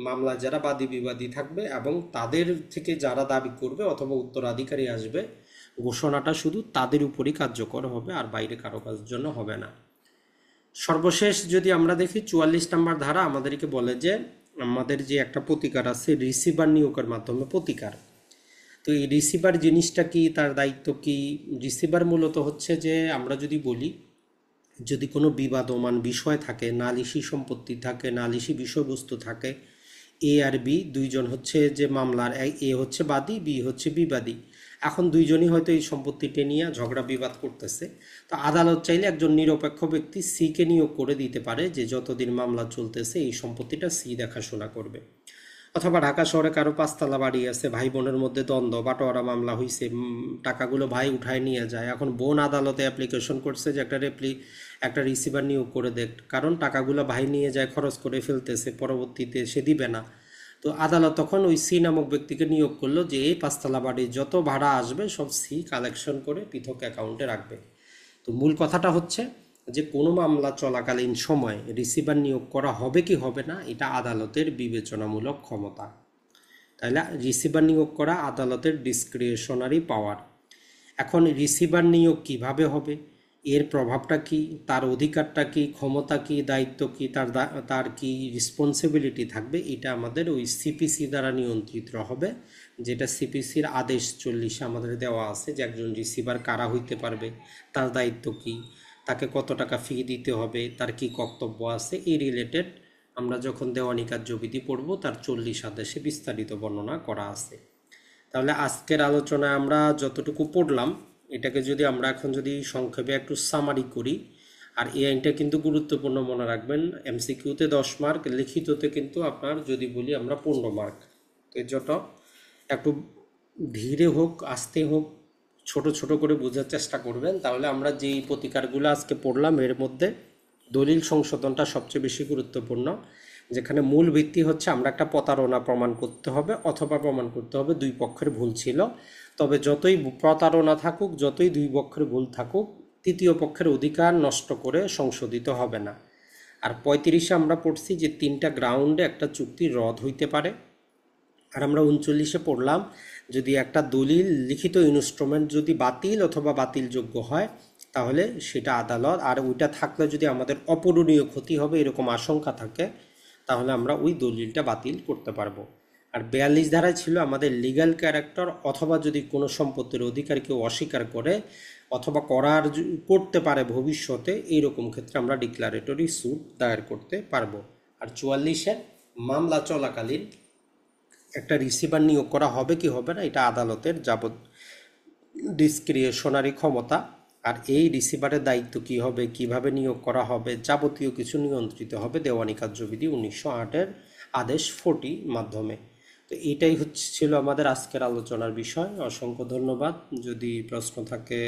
মামলা যারা বাদী বিবাদী থাকবে এবং তাদের থেকে যারা দাবি করবে অথবা উত্তরাধিকারী আসবে, ঘোষণাটা শুধু তাদের উপরই কার্যকর হবে, আর বাইরে কারো কাজের জন্য হবে না। সর্বশেষ যদি আমরা দেখি 44 নম্বর ধারা আমাদেরকে বলে যে আমাদের যে একটা প্রতিকার আছে রিসিভার নিয়োগের মাধ্যমে প্রতিকার। তো এই রিসিভার জিনিসটা কি, তার দায়িত্ব কি? রিসিভার মূলত হচ্ছে যে আমরা যদি বলি, যদি কোনো বিবাদমান বিষয় থাকে, নালিশি সম্পত্তি থাকে, নালিশি বিষয়বস্তু থাকে, এ আর বি দুইজন হচ্ছে যে মামলার, এ হচ্ছে বাদী, বি হচ্ছে বিবাদী। এখন দুইজনই হয়তো এই সম্পত্তিটা নিয়ে ঝগড়া বিবাদ করতেছে। তো আদালত চাইলে একজন নিরপেক্ষ ব্যক্তি সিকে নিয়োগ করে দিতে পারে যে যতদিন মামলা চলতেছে এই সম্পত্তিটা সি দেখাশোনা করবে। অথবা ঢাকা শহরে কারো 5 তলা বাড়ি আছে, ভাই বোনের মধ্যে দ্বন্দ্ব, বাটোয়ারা মামলা হয়েছে, টাকাগুলো ভাই উঠায় নিয়ে যায়, এখন বোন আদালতে অ্যাপ্লিকেশন করছে যে একটা রিসিভার নিয়োগ করে দেখ, কারণ টাকাগুলো ভাই নিয়ে যায়, খরচ করে ফেলতেছে, পরবর্তীতে সে দিবে না। তো আদালত তখন ওই সি নামক ব্যক্তিকে নিয়োগ করলো যে এই 5 তলা বাড়ির যত ভাড়া আসবে সব সি কালেকশন করে পৃথক অ্যাকাউন্টে রাখবে। তো মূল কথাটা হচ্ছে যে কোনো মামলা চলাকালীন সময় রিসিভার নিয়োগ করা হবে কি হবে না, এটা আদালতের বিবেচনামূলক ক্ষমতা। তাহলে রিসিভার নিয়োগ করা আদালতের ডিসক্রিশনারি পাওয়ার। এখন রিসিভার নিয়োগ কিভাবে হবে, এর প্রভাবটা কি, তার অধিকারটা কি, ক্ষমতা কি, দায়িত্ব কি, তার কি রেসপন্সিবিলিটি থাকবে, এটা আমাদের ওই সিপিসি দ্বারা নিয়ন্ত্রিত হবে, যেটা সিপিসির আদেশ 40 আমাদের দেওয়া আছে যে একজন রিসিভার কারা হইতে পারবে, তার দায়িত্ব কি, তাকে কত টাকা ফি দিতে হবে, তার কি কর্তব্য আছে, এই রিলেটেড আমরা যখন দেওয়ানি কার্যবিধি পড়ব তার 40 আদেশে বিস্তারিত বর্ণনা করা আছে। তাহলে আজকের আলোচনায় আমরা যতটুকু পড়লাম, এটাকে যদি আমরা এখন যদি সংক্ষেপে একটু সামারি করি, আর এই আইনটা কিন্তু গুরুত্বপূর্ণ, মনে রাখবেন এমসিকিউতে 10 মার্ক, লিখিততে কিন্তু আপনার যদি বলি আমরা 15 মার্ক। তো এর জন্য একটু ধীরে হোক আস্তে হোক ছোট ছোট করে বোঝার চেষ্টা করবেন। তাহলে আমরা যেই প্রতিকারগুলো আজকে পড়লাম এর মধ্যে দলিল সংশোধনটা সবচেয়ে বেশি গুরুত্বপূর্ণ, যেখানে মূল ভিত্তি হচ্ছে আমরা একটা প্রতারণা প্রমাণ করতে হবে অথবা প্রমাণ করতে হবে দুই পক্ষের ভুল ছিল। তবে যতই প্রতারণা থাকুক, যতই দুই পক্ষের ভুল থাকুক, তৃতীয় পক্ষের অধিকার নষ্ট করে সংশোধিত হবে না। আর 35-এ আমরা পড়ছি যে 3টা গ্রাউন্ডে একটা চুক্তি রদ হইতে পারে। আর আমরা 39-এ পড়লাম যদি একটা দলিল লিখিত ইনস্ট্রুমেন্ট যদি বাতিল অথবা বাতিলযোগ্য হয় তাহলে সেটা আদালত, আর ওইটা থাকলে যদি আমাদের অপূরণীয় ক্ষতি হবে এরকম আশঙ্কা থাকে তাহলে আমরা ওই দলিলটা বাতিল করতে পারবো। আর 42 ধারায় ছিল আমাদের লিগ্যাল ক্যারেক্টার, অথবা যদি কোনো সম্পত্তির অধিকার কেউ অস্বীকার করে অথবা করতে পারে ভবিষ্যতে, এইরকম ক্ষেত্রে আমরা ডিক্লারেটরি স্যুট দায়ের করতে পারবো। আর 44-এ মামলা চলাকালীন একটা রিসিভার নিয়োগ করা হবে কি হবে না এটা আদালতের যাবত ডিসক্রিশনারি ক্ষমতা। আর এই রিসিভারের দায়িত্ব কি হবে, কিভাবে নিয়োগ করা হবে, যাবতীয় কিছু নিয়ন্ত্রিত হবে দেওয়ানি কার্যবিধি 1908-এর আদেশ 40 মাধ্যমে। তো এটাই ছিল আমাদের আজকের আলোচনার বিষয়। অসংখ্য ধন্যবাদ। যদি প্রশ্ন থাকে